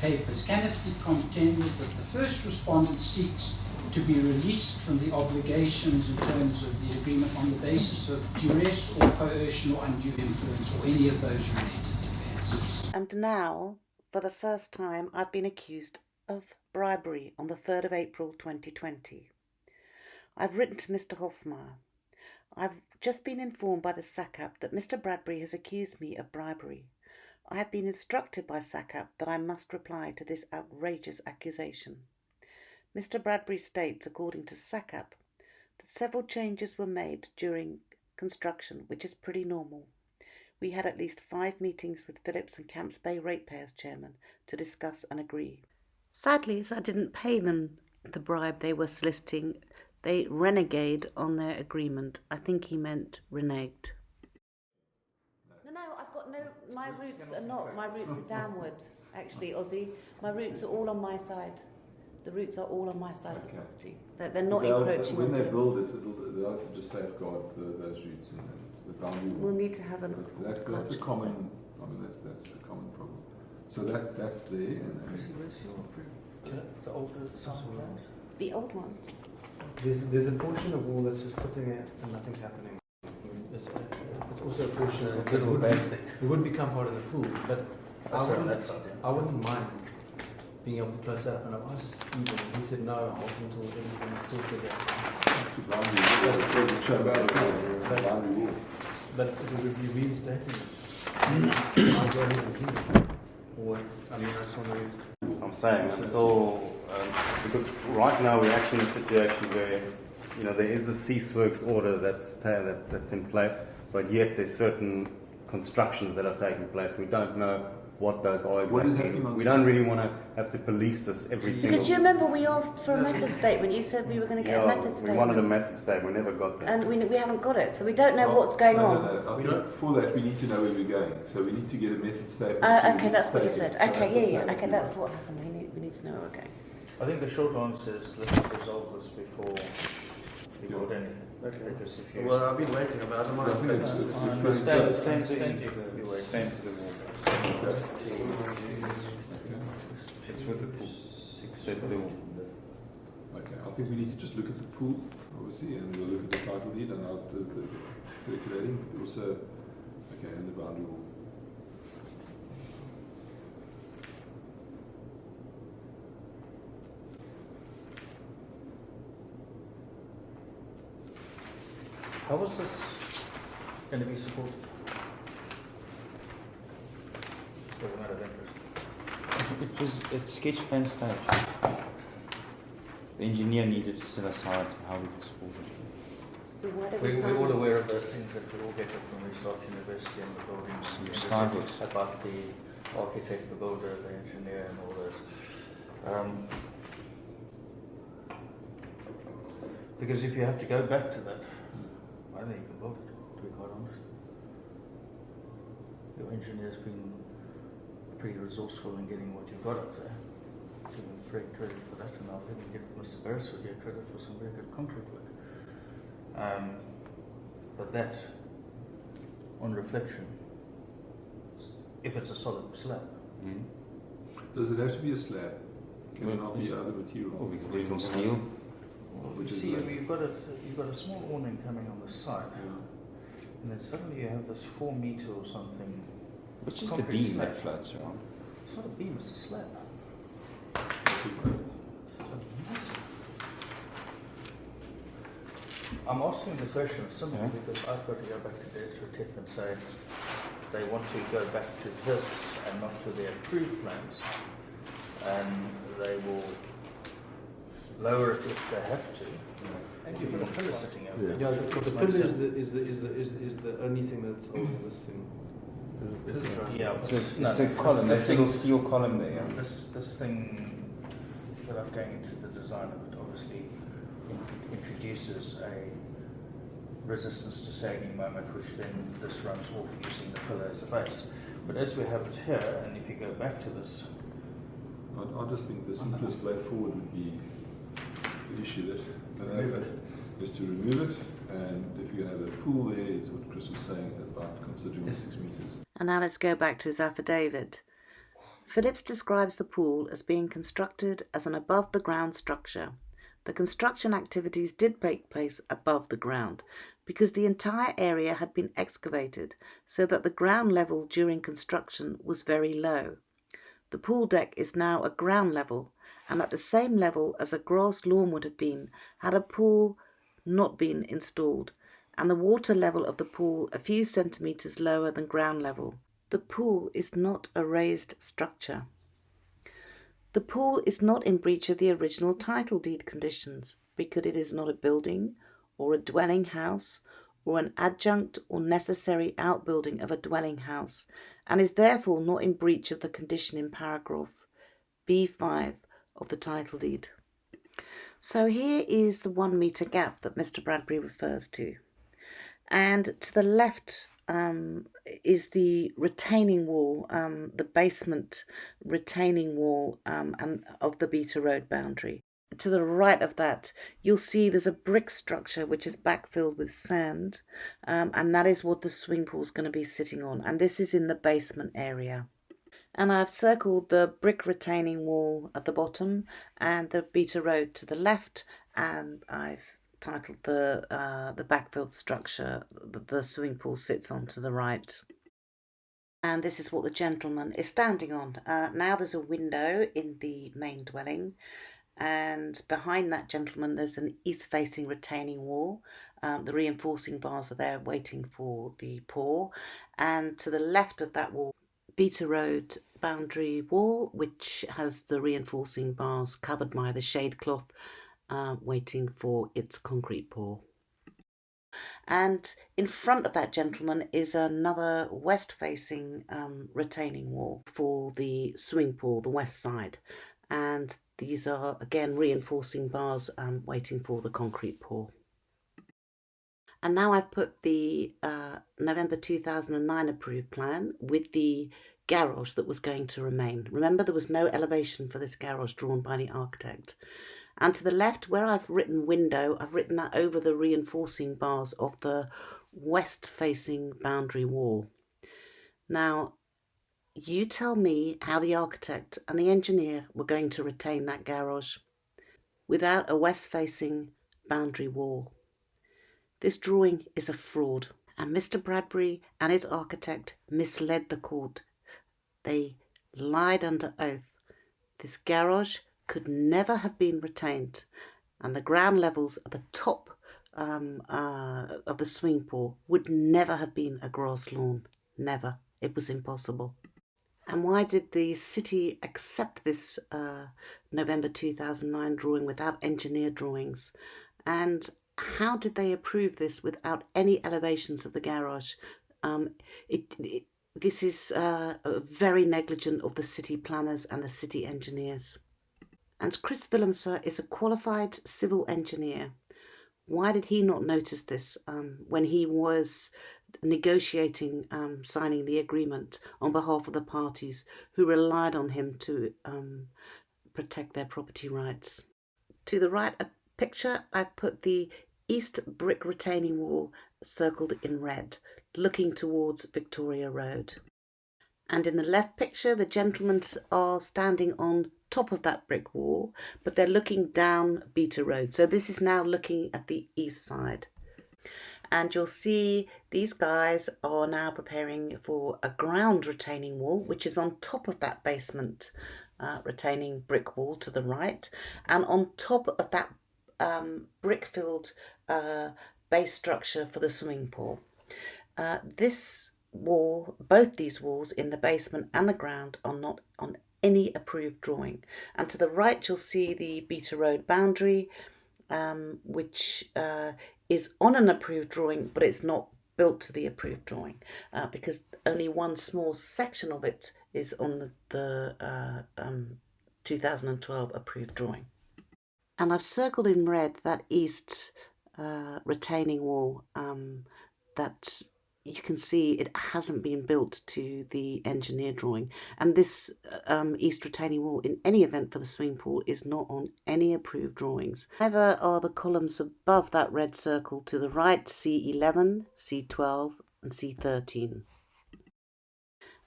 papers can it be contended that the first respondent seeks to be released from the obligations in terms of the agreement on the basis of duress or coercion or undue influence or any of those related defences.
And now, for the first time, I've been accused of bribery on the 3rd of April 2020. I've written to Mr. Hofmeyr. I've just been informed by the SACAP that Mr. Bradbury has accused me of bribery. I have been instructed by SACAP that I must reply to this outrageous accusation. Mr. Bradbury states, according to SACAP, that several changes were made during construction, which is pretty normal. We had at least 5 meetings with Phillips and Camps Bay Ratepayers Chairman to discuss and agree. Sadly, as I didn't pay them the bribe they were soliciting, They renegade on their agreement. I think he meant reneged. No, I've got no, my roots are downward, actually, Ozzy. My roots are all on my side. The roots are all on my side of the property. They're not encroaching
when
onto...
they build it, they'll have to just safeguard those roots and the boundary wall.
We'll need to have an...
That's a common, that's a common problem. So that's there.
Chrissy, where's your approved? The older sign plans?
The old ones.
There's a portion of wall that's just sitting there and nothing's happening. It's also a portion that would become part of the pool, but I wouldn't mind being able to close that up. And I asked Stephen, and he said no, I'll wait until everything is sorted out. But it would be reinstating it. I'll go ahead and keep it. Or, I mean, I just want to...
I'm saying it's all because right now we're actually in a situation where there is a cease works order that's in place, but yet there's certain constructions that are taking place. We don't know what those are exactly. We don't really want to have to police this every single...
Because do you remember we asked for a method statement? You said we were going to get a method statement.
We wanted a method statement. We never got that.
And we haven't got it, so we don't know what's going on.
I think for that we need to know where we're going. So we need to get a method statement.
Okay, that's what you said. Okay, Okay, that's what happened. We need to know where we're going.
I think the short answer is let's resolve this before we got anything.
Okay.
Because if you...
Well, I've been waiting about a month.
It's with the pool. Okay, I think we need to just look at the pool, obviously, and we'll look at the title deed and the circulating, but also, okay, and the boundary wall.
How was this going to be supported? For the matter of interest.
It was at sketch plan stage. The engineer needed to set aside how we could support it.
So why don't we
We're all aware of those things that we all get it when we start university and the buildings. About the architect, the builder, the engineer and all those. Because if you have to go back to that, I don't think you can build it, to be quite honest. Your engineer's been pretty resourceful in getting what you've got up there. Give him very credit for that, and I'll even give Mr. Beresford here credit for some very good concrete work. But that, on reflection, if it's a solid slab.
Does it have to be a slab? Can it not be other material?
Or we could do it on steel.
You see, you've got a small awning coming on the side, and then suddenly you have this 4 meter or something.
Which is the beam that floats around?
It's not a beam, it's a slab. I'm asking the question simply because I've got to go back to Des Retief and say they want to go back to this and not to their approved plans, and they will lower it if they have to. And you've got a pillar sitting over there.
Yeah, the pillar is the only thing that's holding this thing.
It's a column. There's a little steel column there. Yeah.
This thing, without going into the design of it, obviously introduces a resistance to sagging moment, which then this runs off using the pillar as a base. But as we have it here, and if you go back to this,
I just think the simplest way forward would be to issue that. Is to remove it, and if you're going to have a pool there, is what Chris was saying about considering the 6 meters.
And now let's go back to his affidavit. Phillips describes the pool as being constructed as an above-the-ground structure. The construction activities did take place above the ground because the entire area had been excavated so that the ground level during construction was very low. The pool deck is now at ground level and at the same level as a grass lawn would have been had a pool not been installed, and the water level of the pool a few centimetres lower than ground level. The pool is not a raised structure. The pool is not in breach of the original title deed conditions because it is not a building or a dwelling house or an adjunct or necessary outbuilding of a dwelling house, and is therefore not in breach of the condition in paragraph B5 of the title deed. So here is the 1 metre gap that Mr. Bradbury refers to. And to the left is the retaining wall, the basement retaining wall and of the Beta Road boundary. To the right of that, you'll see there's a brick structure which is backfilled with sand, and that is what the swimming pool is going to be sitting on. And this is in the basement area. And I've circled the brick retaining wall at the bottom and the Beta Road to the left, and I've titled the backfilled structure that the swimming pool sits on to the right. And this is what the gentleman is standing on. Now there's a window in the main dwelling, and behind that gentleman there's an east-facing retaining wall. The reinforcing bars are there waiting for the pour, and to the left of that wall, Beta Road boundary wall, which has the reinforcing bars covered by the shade cloth, waiting for its concrete pour. And in front of that gentleman is another west-facing retaining wall for the swimming pool, the west side. And these are, again, reinforcing bars waiting for the concrete pour. And now I've put the November 2009 approved plan with the garage that was going to remain. Remember, there was no elevation for this garage drawn by the architect. And to the left, where I've written window, I've written that over the reinforcing bars of the west-facing boundary wall. Now, you tell me how the architect and the engineer were going to retain that garage without a west-facing boundary wall. This drawing is a fraud, and Mr. Bradbury and his architect misled the court. They lied under oath. This garage could never have been retained, and the ground levels at the top of the swimming pool would never have been a grass lawn. Never. It was impossible. And why did the city accept this November 2009 drawing without engineer drawings? And how did they approve this without any elevations of the garage? This is very negligent of the city planners and the city engineers. And Chris Willemser is a qualified civil engineer. Why did he not notice this when he was negotiating, signing the agreement on behalf of the parties who relied on him to protect their property rights? To the right a picture, I've put the east brick retaining wall circled in red, looking towards Victoria Road. And in the left picture, the gentlemen are standing on top of that brick wall, but they're looking down Beta Road. So this is now looking at the east side. And you'll see these guys are now preparing for a ground retaining wall, which is on top of that basement retaining brick wall to the right. And on top of that brick-filled base structure for the swimming pool. This wall, both these walls in the basement and the ground, are not on any approved drawing. And to the right you'll see the Beta Road boundary, which is on an approved drawing, but it's not built to the approved drawing because only one small section of it is on the 2012 approved drawing. And I've circled in red that east retaining wall that you can see it hasn't been built to the engineer drawing. And this east retaining wall, in any event for the swimming pool, is not on any approved drawings. Neither are the columns above that red circle to the right, C11, C12 and C13.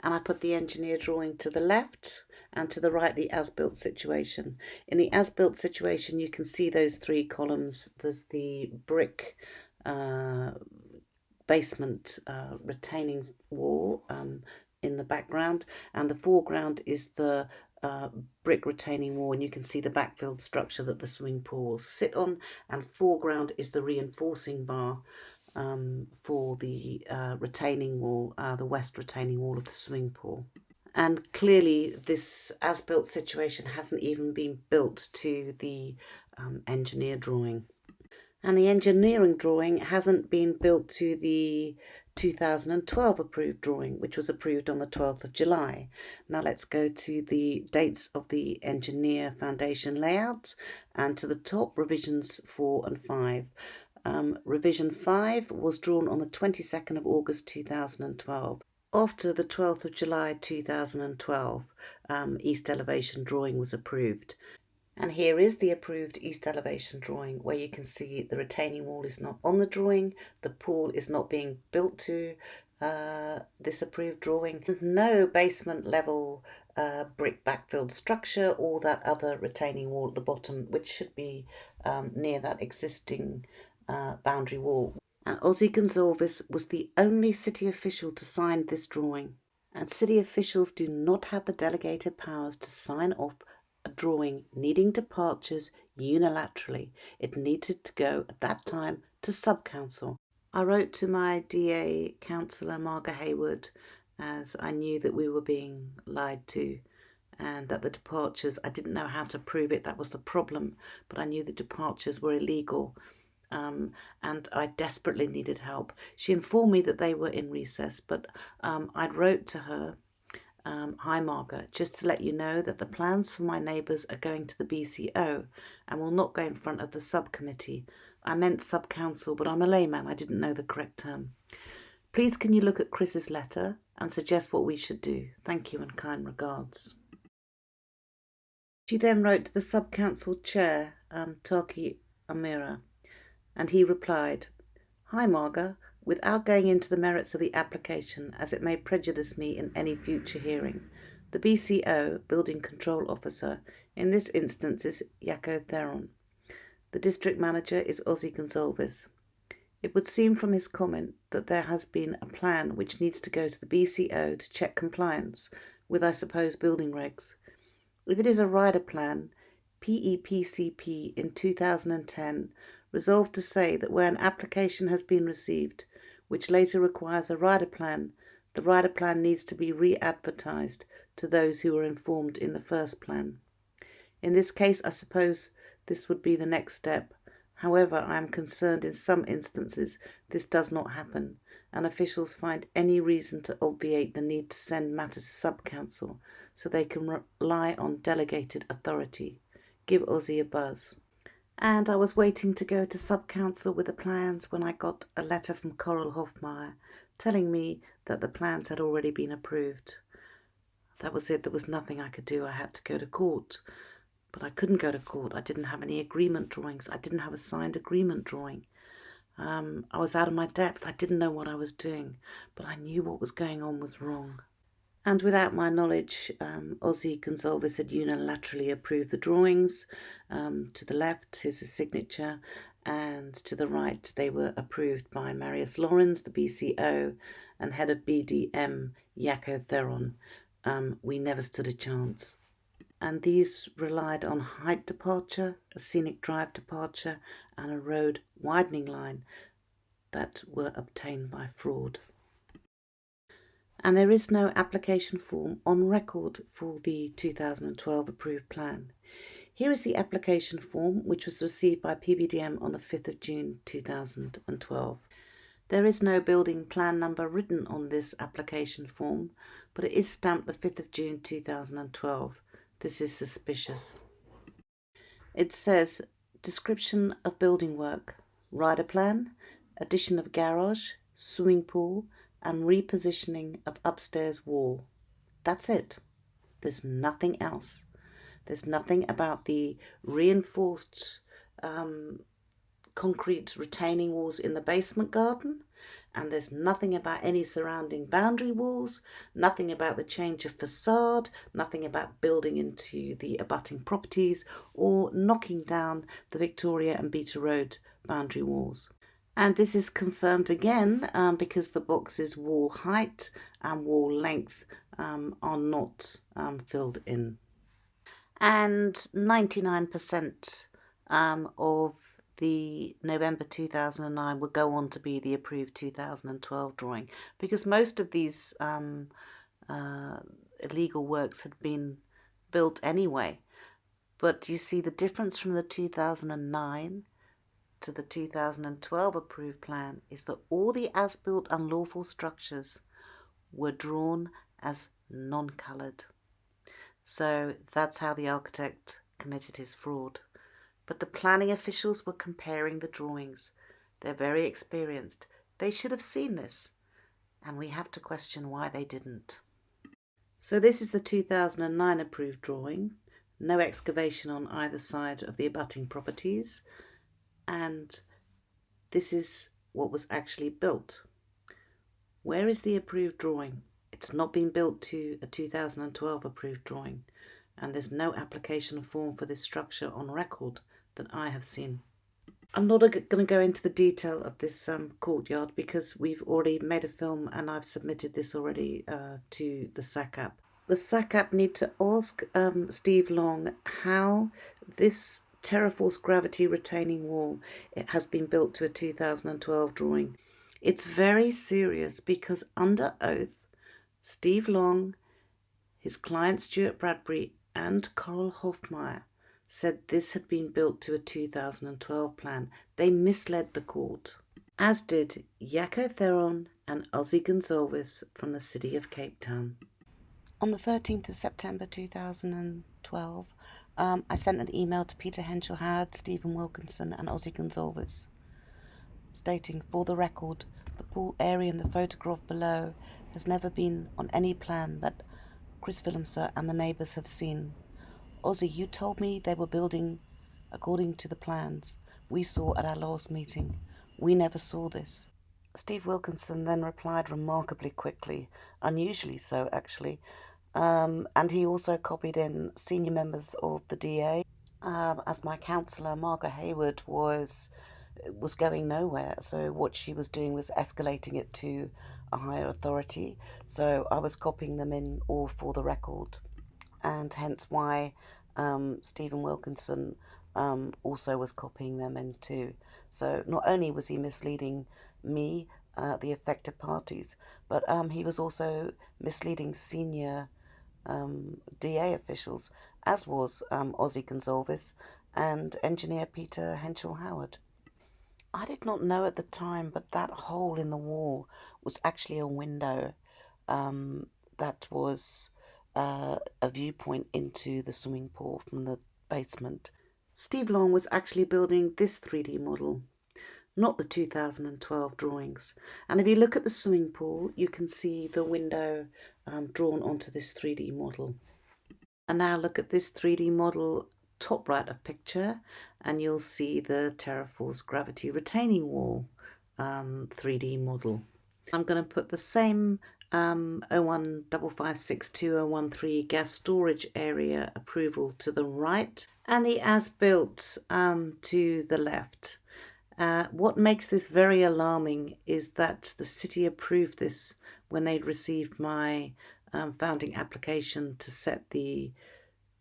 And I put the engineer drawing to the left, and to the right the as-built situation. In the as-built situation you can see those three columns. There's the brick basement retaining wall in the background, and the foreground is the brick retaining wall, and you can see the backfilled structure that the swimming pool will sit on, and foreground is the reinforcing bar for the retaining wall, the west retaining wall of the swimming pool. And clearly this as-built situation hasn't even been built to the engineer drawing. And the engineering drawing hasn't been built to the 2012 approved drawing, which was approved on the 12th of July. Now let's go to the dates of the engineer foundation layout, and to the top, revisions 4 and 5. Revision 5 was drawn on the 22nd of August 2012. After the 12th of July 2012, east elevation drawing was approved. And here is the approved east elevation drawing, where you can see the retaining wall is not on the drawing, the pool is not being built to this approved drawing, no basement level brick backfilled structure or that other retaining wall at the bottom, which should be near that existing boundary wall. And Ozzy Gonzalez was the only city official to sign this drawing. And city officials do not have the delegated powers to sign off a drawing needing departures unilaterally. It needed to go at that time to sub-council. I wrote to my DA councillor Margaret Hayward, as I knew that we were being lied to and that the departures, I didn't know how to prove it, that was the problem, but I knew the departures were illegal. And I desperately needed help. She informed me that they were in recess, but I wrote to her, hi Margaret, just to let you know that the plans for my neighbours are going to the BCO and will not go in front of the subcommittee. I meant sub-council, but I'm a layman, I didn't know the correct term. Please can you look at Chris's letter and suggest what we should do? Thank you and kind regards. She then wrote to the sub-council chair, Taki Amira, and he replied, hi Marga, without going into the merits of the application as it may prejudice me in any future hearing. The BCO, Building Control Officer, in this instance is Jaco Theron. The district manager is Ozzy Gonzalez. It would seem from his comment that there has been a plan which needs to go to the BCO to check compliance with, I suppose, building regs. If it is a rider plan, PEPCP in 2010 resolved to say that where an application has been received, which later requires a rider plan, the rider plan needs to be re-advertised to those who were informed in the first plan. In this case, I suppose this would be the next step. However, I am concerned in some instances this does not happen, and officials find any reason to obviate the need to send matters to sub-council so they can rely on delegated authority. Give Ozzy a buzz. And I was waiting to go to sub-council with the plans when I got a letter from Coral Hofmeyer telling me that the plans had already been approved. That was it. There was nothing I could do. I had to go to court. But I couldn't go to court. I didn't have any agreement drawings. I didn't have a signed agreement drawing. I was out of my depth. I didn't know what I was doing, but I knew what was going on was wrong. And without my knowledge, Ozzy Gonzalez had unilaterally approved the drawings. To the left is his signature, and to the right they were approved by Marius Lawrence, the BCO, and head of BDM, Jaco Theron. We never stood a chance. And these relied on height departure, a scenic drive departure, and a road widening line that were obtained by fraud. And there is no application form on record for the 2012 approved plan. Here is the application form which was received by PBDM on the 5th of June 2012. There is no building plan number written on this application form, but it is stamped the 5th of June 2012. This is suspicious. It says, description of building work, rider plan, addition of garage, swimming pool, and repositioning of upstairs wall. That's it. There's nothing else. There's nothing about the reinforced concrete retaining walls in the basement garden, and there's nothing about any surrounding boundary walls, nothing about the change of facade, nothing about building into the abutting properties or knocking down the Victoria and Beta Road boundary walls. And this is confirmed again because the boxes wall height and wall length are not filled in. And 99% of the November 2009 will go on to be the approved 2012 drawing, because most of these illegal works had been built anyway. But you see the difference from the 2009 to the 2012 approved plan is that all the as-built unlawful structures were drawn as non-coloured. So that's how the architect committed his fraud. But the planning officials were comparing the drawings. They're very experienced. They should have seen this. And we have to question why they didn't. So this is the 2009 approved drawing. No excavation on either side of the abutting properties. And this is what was actually built. Where is the approved drawing? It's not been built to a 2012 approved drawing, and there's no application form for this structure on record that I have seen. I'm not going to go into the detail of this courtyard because we've already made a film and I've submitted this already to the SACAP. The SACAP need to ask Steve Long how this Terraforce gravity retaining wall has been built to a 2012 drawing. It's very serious because under oath, Steve Long, his client Stuart Bradbury and Coral Hoffmeyer said this had been built to a 2012 plan. They misled the court, as did Jaco Theron and Ozzy Gonzalez from the city of Cape Town. On the 13th of September 2012, I sent an email to Peter Henschel-Howard, Stephen Wilkinson and Ozzy Gonzalez, stating, for the record, the pool area in the photograph below has never been on any plan that Chris Willemser and the neighbours have seen. Ozzy, you told me they were building according to the plans we saw at our last meeting. We never saw this. Steve Wilkinson then replied remarkably quickly, unusually so actually, and he also copied in senior members of the DA, as my counsellor Margaret Hayward was going nowhere. So what she was doing was escalating it to a higher authority. So I was copying them in all for the record, and hence why Stephen Wilkinson also was copying them in too. So not only was he misleading me, the affected parties, but he was also misleading senior DA officials, as was Ozzy Gonzalez and engineer Peter Henschel-Howard. I did not know at the time, but that hole in the wall was actually a window that was a viewpoint into the swimming pool from the basement. Steve Long was actually building this 3D model, not the 2012 drawings. And if you look at the swimming pool, you can see the window drawn onto this 3D model. And now look at this 3D model, top right of picture, and you'll see the Terraforce gravity retaining wall 3D model. I'm going to put the same 015562013 gas storage area approval to the right and the as-built to the left. What makes this very alarming is that the city approved this when they'd received my founding application to set the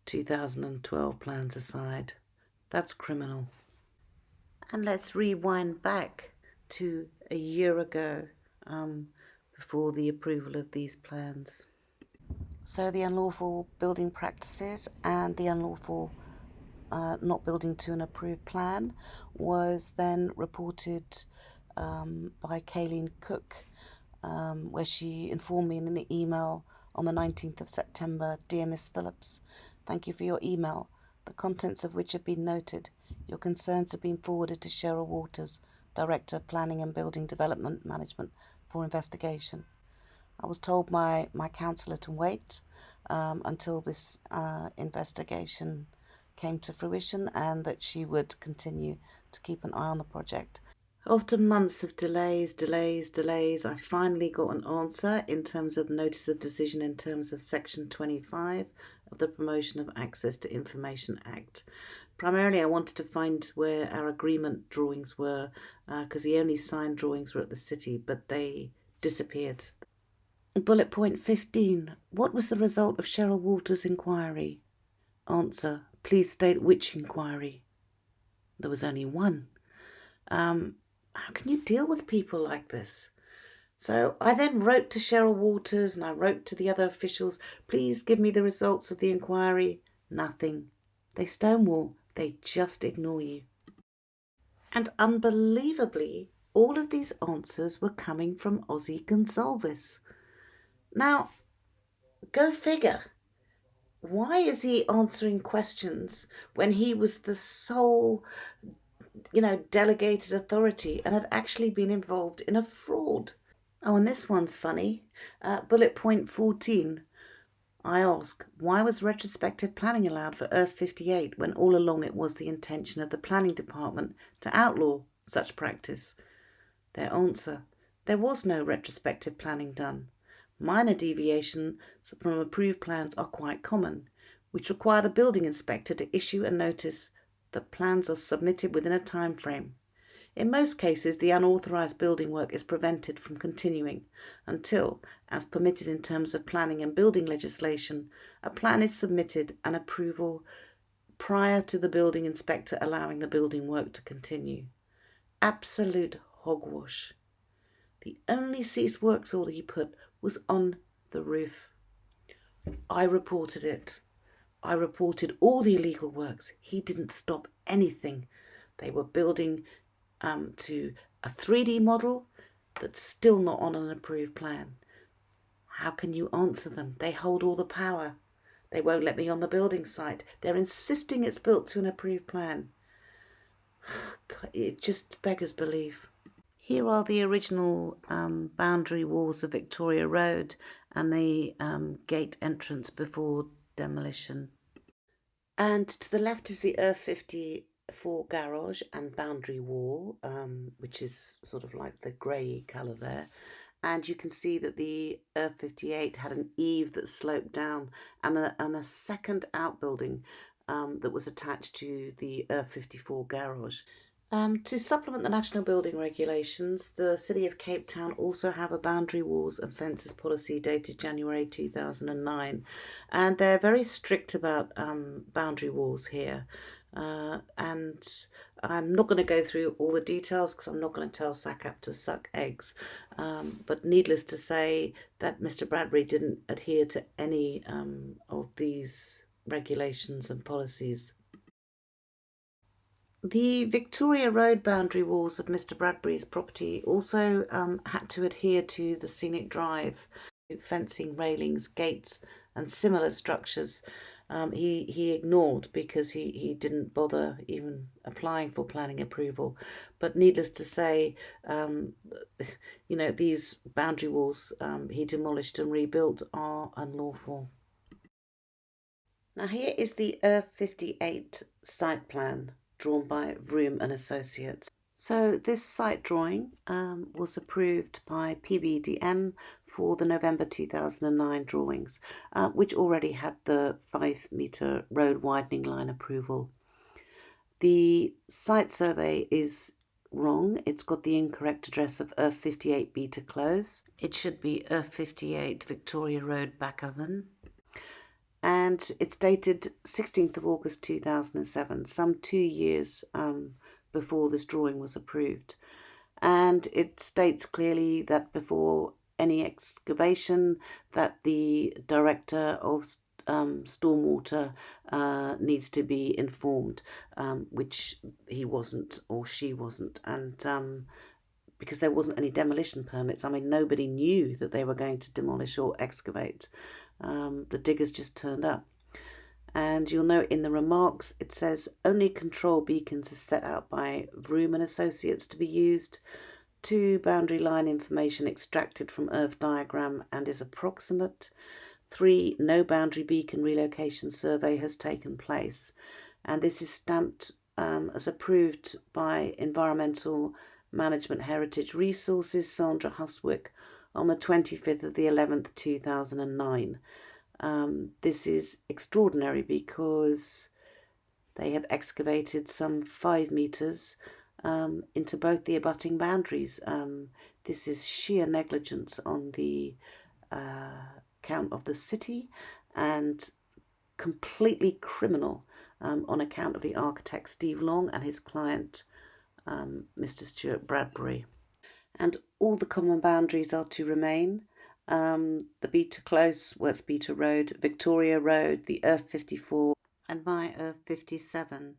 2012 plans aside. That's criminal. And let's rewind back to a year ago before the approval of these plans. So the unlawful building practices and the unlawful not building to an approved plan was then reported by Kayleen Cook, where she informed me in an email on the 19th of September, Dear Miss Phillips, thank you for your email, the contents of which have been noted. Your concerns have been forwarded to Cheryl Waters, Director of Planning and Building Development Management, for investigation. I was told by my counsellor to wait until this investigation came to fruition and that she would continue to keep an eye on the project. After months of delays, I finally got an answer in terms of notice of decision in terms of Section 25 of the Promotion of Access to Information Act. Primarily, I wanted to find where our agreement drawings were, because the only signed drawings were at the city, but they disappeared. Bullet point 15. What was the result of Cheryl Waters' inquiry? Answer. Please state which inquiry. There was only one. How can you deal with people like this? So I then wrote to Cheryl Waters and I wrote to the other officials, please give me the results of the inquiry. Nothing. They stonewall. They just ignore you. And unbelievably, all of these answers were coming from Ozzy Gonsalves. Now, go figure. Why is he answering questions when he was the sole, delegated authority and had actually been involved in a fraud? Oh, and this one's funny. Bullet point 14. I ask, why was retrospective planning allowed for Earth 58 when all along it was the intention of the planning department to outlaw such practice? Their answer, there was no retrospective planning done. Minor deviations from approved plans are quite common, which require the building inspector to issue a notice that plans are submitted within a time frame. In most cases, the unauthorised building work is prevented from continuing until, as permitted in terms of planning and building legislation, a plan is submitted and approval prior to the building inspector allowing the building work to continue. Absolute hogwash. The only cease works order he put was on the roof. I reported it. I reported all the illegal works. He didn't stop anything. They were building to a 3D model that's still not on an approved plan. How can you answer them? They hold all the power. They won't let me on the building site. They're insisting it's built to an approved plan. It just beggars belief. Here are the original boundary walls of Victoria Road and the gate entrance before demolition. And to the left is the Earth 54 garage and boundary wall, which is sort of like the grey colour there. And you can see that the Earth 58 had an eave that sloped down and a second outbuilding that was attached to the Earth 54 garage. To supplement the National Building Regulations, the City of Cape Town also have a boundary walls and fences policy dated January 2009, and they're very strict about boundary walls here. And I'm not going to go through all the details because I'm not going to tell SACAP to suck eggs, but needless to say that Mr. Bradbury didn't adhere to any of these regulations and policies. The Victoria Road boundary walls of Mr. Bradbury's property also had to adhere to the scenic drive, fencing, railings, gates, and similar structures. He ignored because he didn't bother even applying for planning approval. But needless to say, these boundary walls he demolished and rebuilt are unlawful. Now here is the Earth 58 site plan drawn by Vroom and Associates. So this site drawing was approved by PBDM for the November 2009 drawings, which already had the 5-metre road widening line approval. The site survey is wrong. It's got the incorrect address of Earth 58 Beta Close. It should be Earth 58 Victoria Road, Backoven. And it's dated 16th of August 2007, some 2 years before this drawing was approved. And it states clearly that before any excavation that the director of stormwater needs to be informed, which he wasn't or she wasn't. And because there wasn't any demolition permits, I mean, nobody knew that they were going to demolish or excavate. The diggers just turned up. And you'll note in the remarks it says only control beacons are set out by Vroom and Associates to be used. 2, boundary line information extracted from Earth diagram and is approximate. 3, no boundary beacon relocation survey has taken place. And this is stamped as approved by Environmental Management Heritage Resources, Sandra Huswick, on the 25th of the 11th, 2009. This is extraordinary because they have excavated some 5 metres into both the abutting boundaries. This is sheer negligence on the account of the city and completely criminal on account of the architect Steve Long and his client Mr. Stuart Bradbury. And all the common boundaries are to remain. The Beta Close, Worts Beta Road, Victoria Road, the Earth 54 and my Earth 57.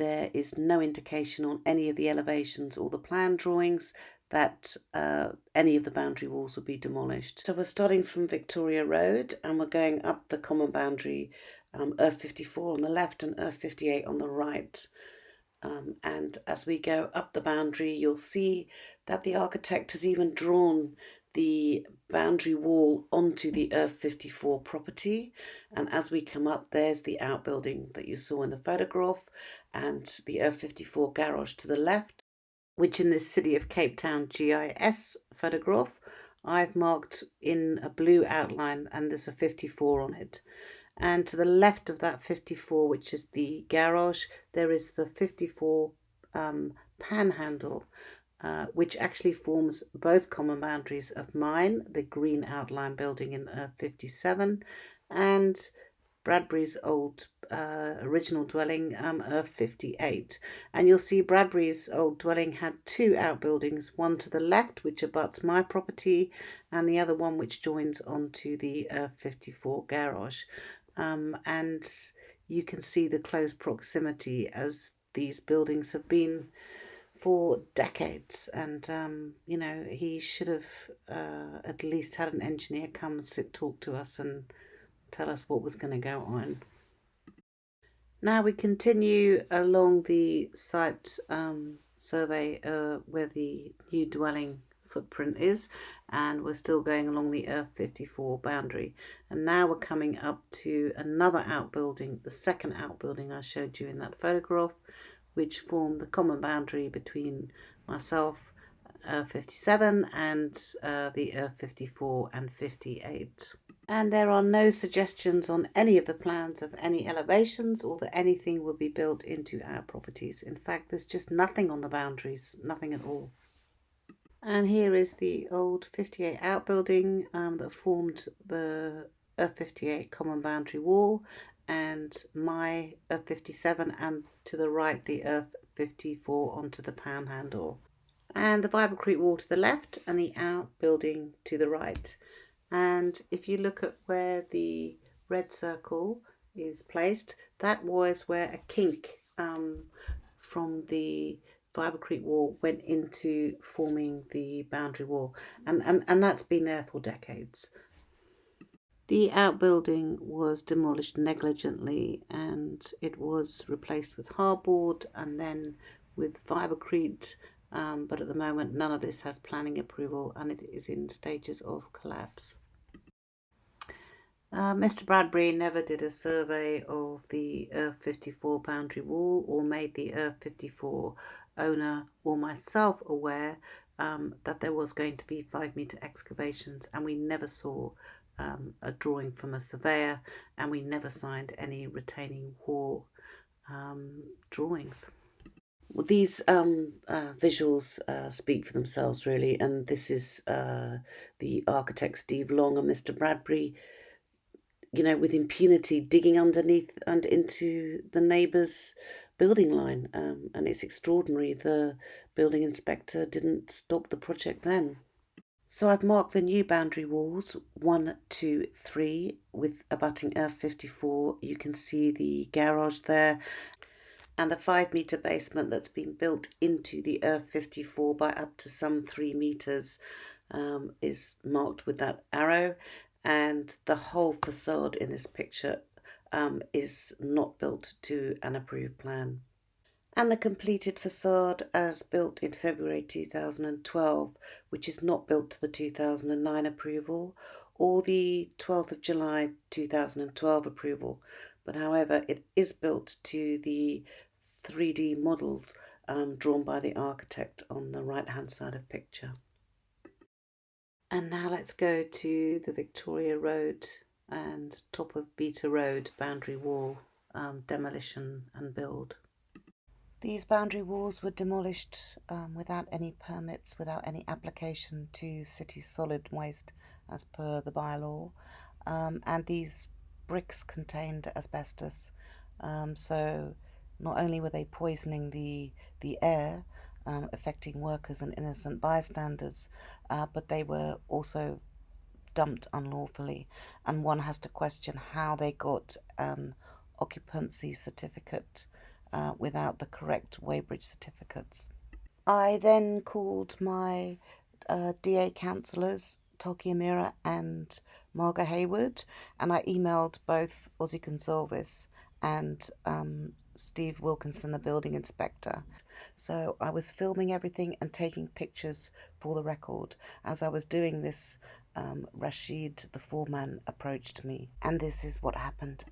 there is no indication on any of the elevations or the plan drawings that any of the boundary walls will be demolished. So we're starting from Victoria Road and we're going up the common boundary, Earth 54 on the left and Earth 58 on the right. And as we go up the boundary, you'll see that the architect has even drawn the boundary wall onto the Earth 54 property. And as we come up, there's the outbuilding that you saw in the photograph and the Earth 54 garage to the left, which in this City of Cape Town GIS photograph, I've marked in a blue outline and there's a 54 on it. And to the left of that 54, which is the garage, there is the 54 panhandle, which actually forms both common boundaries of mine, the green outline building in 57, and Bradbury's old original dwelling, 58. And you'll see Bradbury's old dwelling had two outbuildings, one to the left, which abuts my property, and the other one which joins onto the 54 garage. And you can see the close proximity as these buildings have been for decades. And, you know, he should have at least had an engineer come and talk to us and tell us what was going to go on. Now we continue along the site survey where the new dwelling footprint is, and we're still going along the Earth 54 boundary, and now we're coming up to another outbuilding, the second outbuilding I showed you in that photograph, which formed the common boundary between myself, Earth 57, and the Earth 54 and 58. And there are no suggestions on any of the plans of any elevations or that anything will be built into our properties. In fact, there's just nothing on the boundaries, nothing at all. And here is the old 58 outbuilding that formed the Earth 58 common boundary wall, and my Earth 57, and to the right the Earth 54 onto the panhandle. And the Bible Creek wall to the left and the outbuilding to the right. And if you look at where the red circle is placed, that was where a kink from the Bible Creek wall went into forming the boundary wall, and that's been there for decades. The outbuilding was demolished negligently and it was replaced with hardboard and then with fibercrete, but at the moment none of this has planning approval and it is in stages of collapse. Mr. Bradbury never did a survey of the Earth 54 boundary wall or made the Earth 54 owner or myself aware that there was going to be 5-meter excavations, and we never saw a drawing from a surveyor, and we never signed any retaining wall drawings. Well, these visuals speak for themselves really, and this is the architect Steve Long and Mr. Bradbury, you know, with impunity digging underneath and into the neighbour's building line, and it's extraordinary the building inspector didn't stop the project then. So I've marked the new boundary walls 1, 2, 3 with abutting Earth 54. You can see the garage there and the 5-meter basement that's been built into the Earth 54 by up to some 3 meters is marked with that arrow. And the whole facade in this picture is not built to an approved plan. And the completed facade as built in February 2012, which is not built to the 2009 approval or the 12th of July 2012 approval, but however it is built to the 3D models drawn by the architect on the right hand side of picture. And now let's go to the Victoria Road and top of Beta Road boundary wall demolition and build. These boundary walls were demolished without any permits, without any application to City Solid Waste as per the bylaw, and these bricks contained asbestos, so not only were they poisoning the air, affecting workers and innocent bystanders, but they were also dumped unlawfully, and one has to question how they got an occupancy certificate without the correct weighbridge certificates. I then called my DA councillors, Tolki Amira and Marga Hayward, and I emailed both Ozzy Gonsalves and Steve Wilkinson, the building inspector. So I was filming everything and taking pictures for the record. As I was doing this, Rashid, the foreman, approached me, and this is what happened.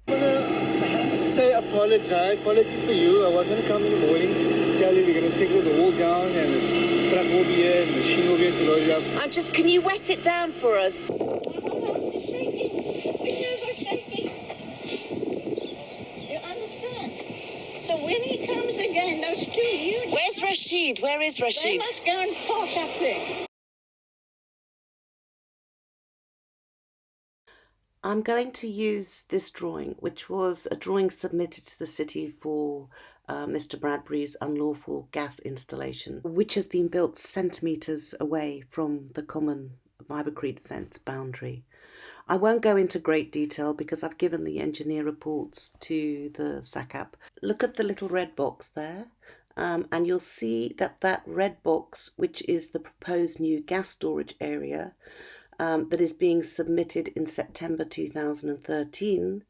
Say apologize for you. I was going to come in the morning, tell you we're going to take the wall down and the truck will be here and the machine will get to load it up.
Can you wet it down for us?
My house is shaking. Windows are shaking. You understand? So when he comes again, those two huge...
Where's Rashid? Where is Rashid?
They must go and park up there.
I'm going to use this drawing, which was a drawing submitted to the city for Mr. Bradbury's unlawful gas installation, which has been built centimetres away from the common vibrecrete fence boundary. I won't go into great detail because I've given the engineer reports to the SACAP. Look at the little red box there, and you'll see that that red box, which is the proposed new gas storage area, that is being submitted in September 2013,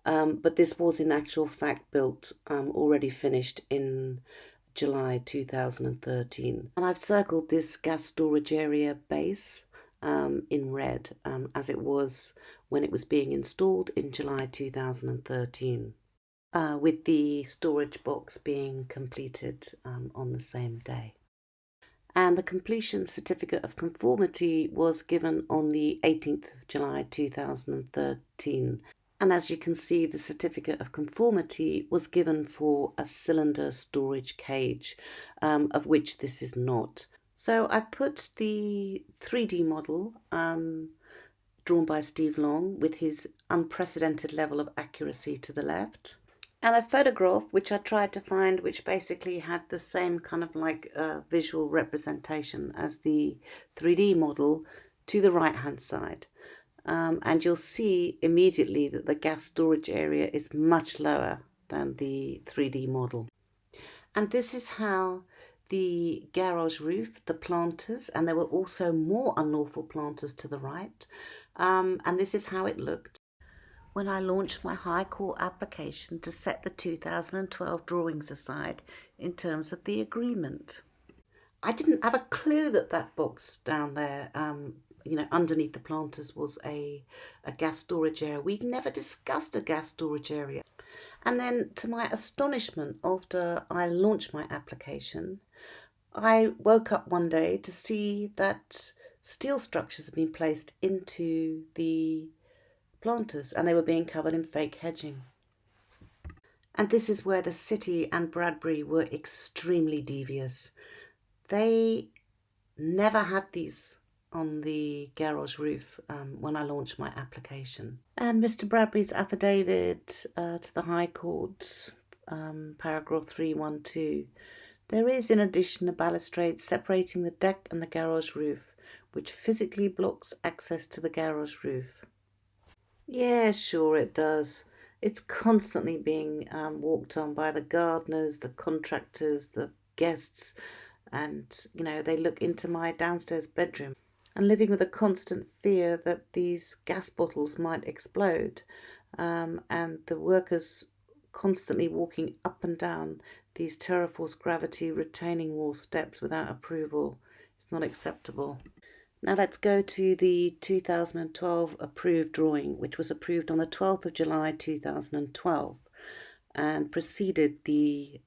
but this was in actual fact built, already finished in July 2013. And I've circled this gas storage area base in red, as it was when it was being installed in July 2013, with the storage box being completed on the same day. And the completion certificate of conformity was given on the 18th of July 2013. And as you can see, the certificate of conformity was given for a cylinder storage cage, of which this is not. So I've put the 3D model drawn by Steve Long with his unprecedented level of accuracy to the left, and a photograph which I tried to find, which basically had the same kind of like visual representation as the 3D model to the right hand side. And you'll see immediately that the gas storage area is much lower than the 3D model. And this is how the garage roof, the planters, and there were also more unlawful planters to the right, and this is how it looked when I launched my High Court application to set the 2012 drawings aside in terms of the agreement. I didn't have a clue that that box down there, underneath the planters was a gas storage area. We'd never discussed a gas storage area. And then, to my astonishment, after I launched my application, I woke up one day to see that steel structures had been placed into the planters and they were being covered in fake hedging. And this is where the city and Bradbury were extremely devious. They never had these on the garage roof when I launched my application. And Mr. Bradbury's affidavit to the High Court, paragraph 312, there is in addition a balustrade separating the deck and the garage roof, which physically blocks access to the garage roof. Yeah, sure it does. It's constantly being walked on by the gardeners, the contractors, the guests, and, they look into my downstairs bedroom. And living with a constant fear that these gas bottles might explode, and the workers constantly walking up and down these TerraForce gravity retaining wall steps without approval. It's not acceptable. Now let's go to the 2012 approved drawing, which was approved on the 12th of July 2012 and preceded the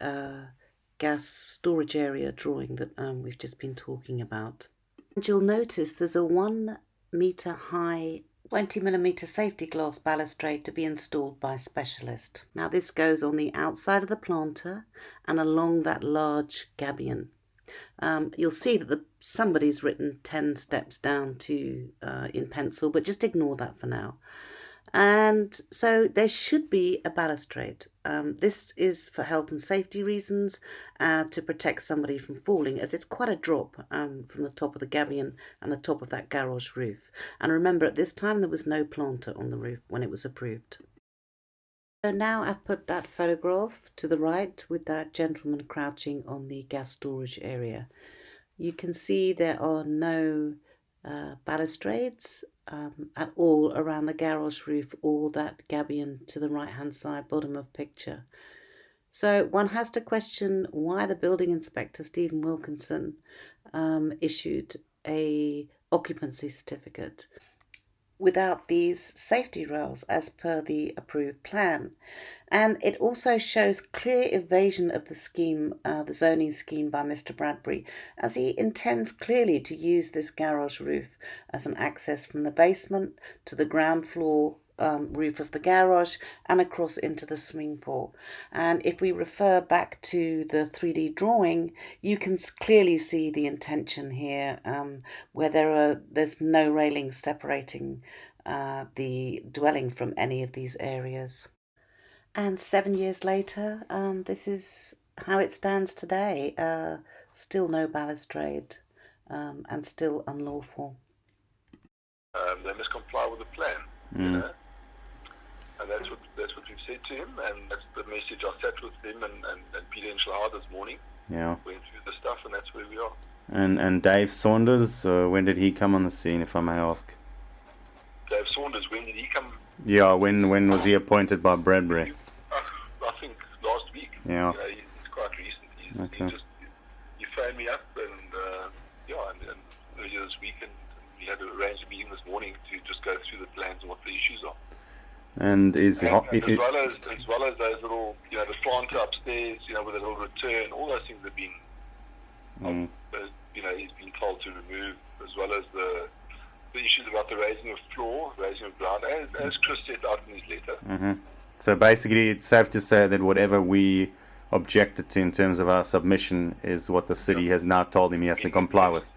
gas storage area drawing that we've just been talking about. And you'll notice there's a 1 metre high 20mm safety glass balustrade to be installed by specialist. Now this goes on the outside of the planter and along that large gabion. You'll see that somebody's written 10 steps down to in pencil, but just ignore that for now. And so there should be a balustrade. This is for health and safety reasons, to protect somebody from falling, as it's quite a drop from the top of the gabion and the top of that garage roof. And remember, at this time there was no planter on the roof when it was approved. So now I've put that photograph to the right with that gentleman crouching on the gas storage area. You can see there are no balustrades at all around the garage roof or that gabion to the right hand side, bottom of picture. So one has to question why the building inspector, Stephen Wilkinson, issued a occupancy certificate without these safety rails as per the approved plan. And it also shows clear evasion of the scheme, the zoning scheme by Mr. Bradbury, as he intends clearly to use this garage roof as an access from the basement to the ground floor roof of the garage and across into the swimming pool. And if we refer back to the 3D drawing, you can clearly see the intention here, where there's no railings separating the dwelling from any of these areas. And 7 years later, this is how it stands today. Still no balustrade, and still unlawful.
They must comply with the plan, you know. And that's what we've said to him, and that's the message I sat with him and Peter and Shahar this morning.
Yeah.
Went through the stuff, and that's where we are.
And Dave Saunders, when did he come on the scene, if I may ask?
Dave Saunders, when did he come?
Yeah, when was he appointed by Bradbury?
I think last week.
Yeah.
You know, he's quite recent. He phoned me up and earlier this week, and we had to arrange a meeting this morning to just go through the plans and what the issues are.
And
as well as those little, you know, the planter upstairs, you know, with a little return, all those things have been, you know, he's been told to remove, as well as the issues about the raising of floor, raising of ground, as Chris set out in his letter.
So basically, it's safe to say that whatever we objected to in terms of our submission is what the city has now told him he has to comply with.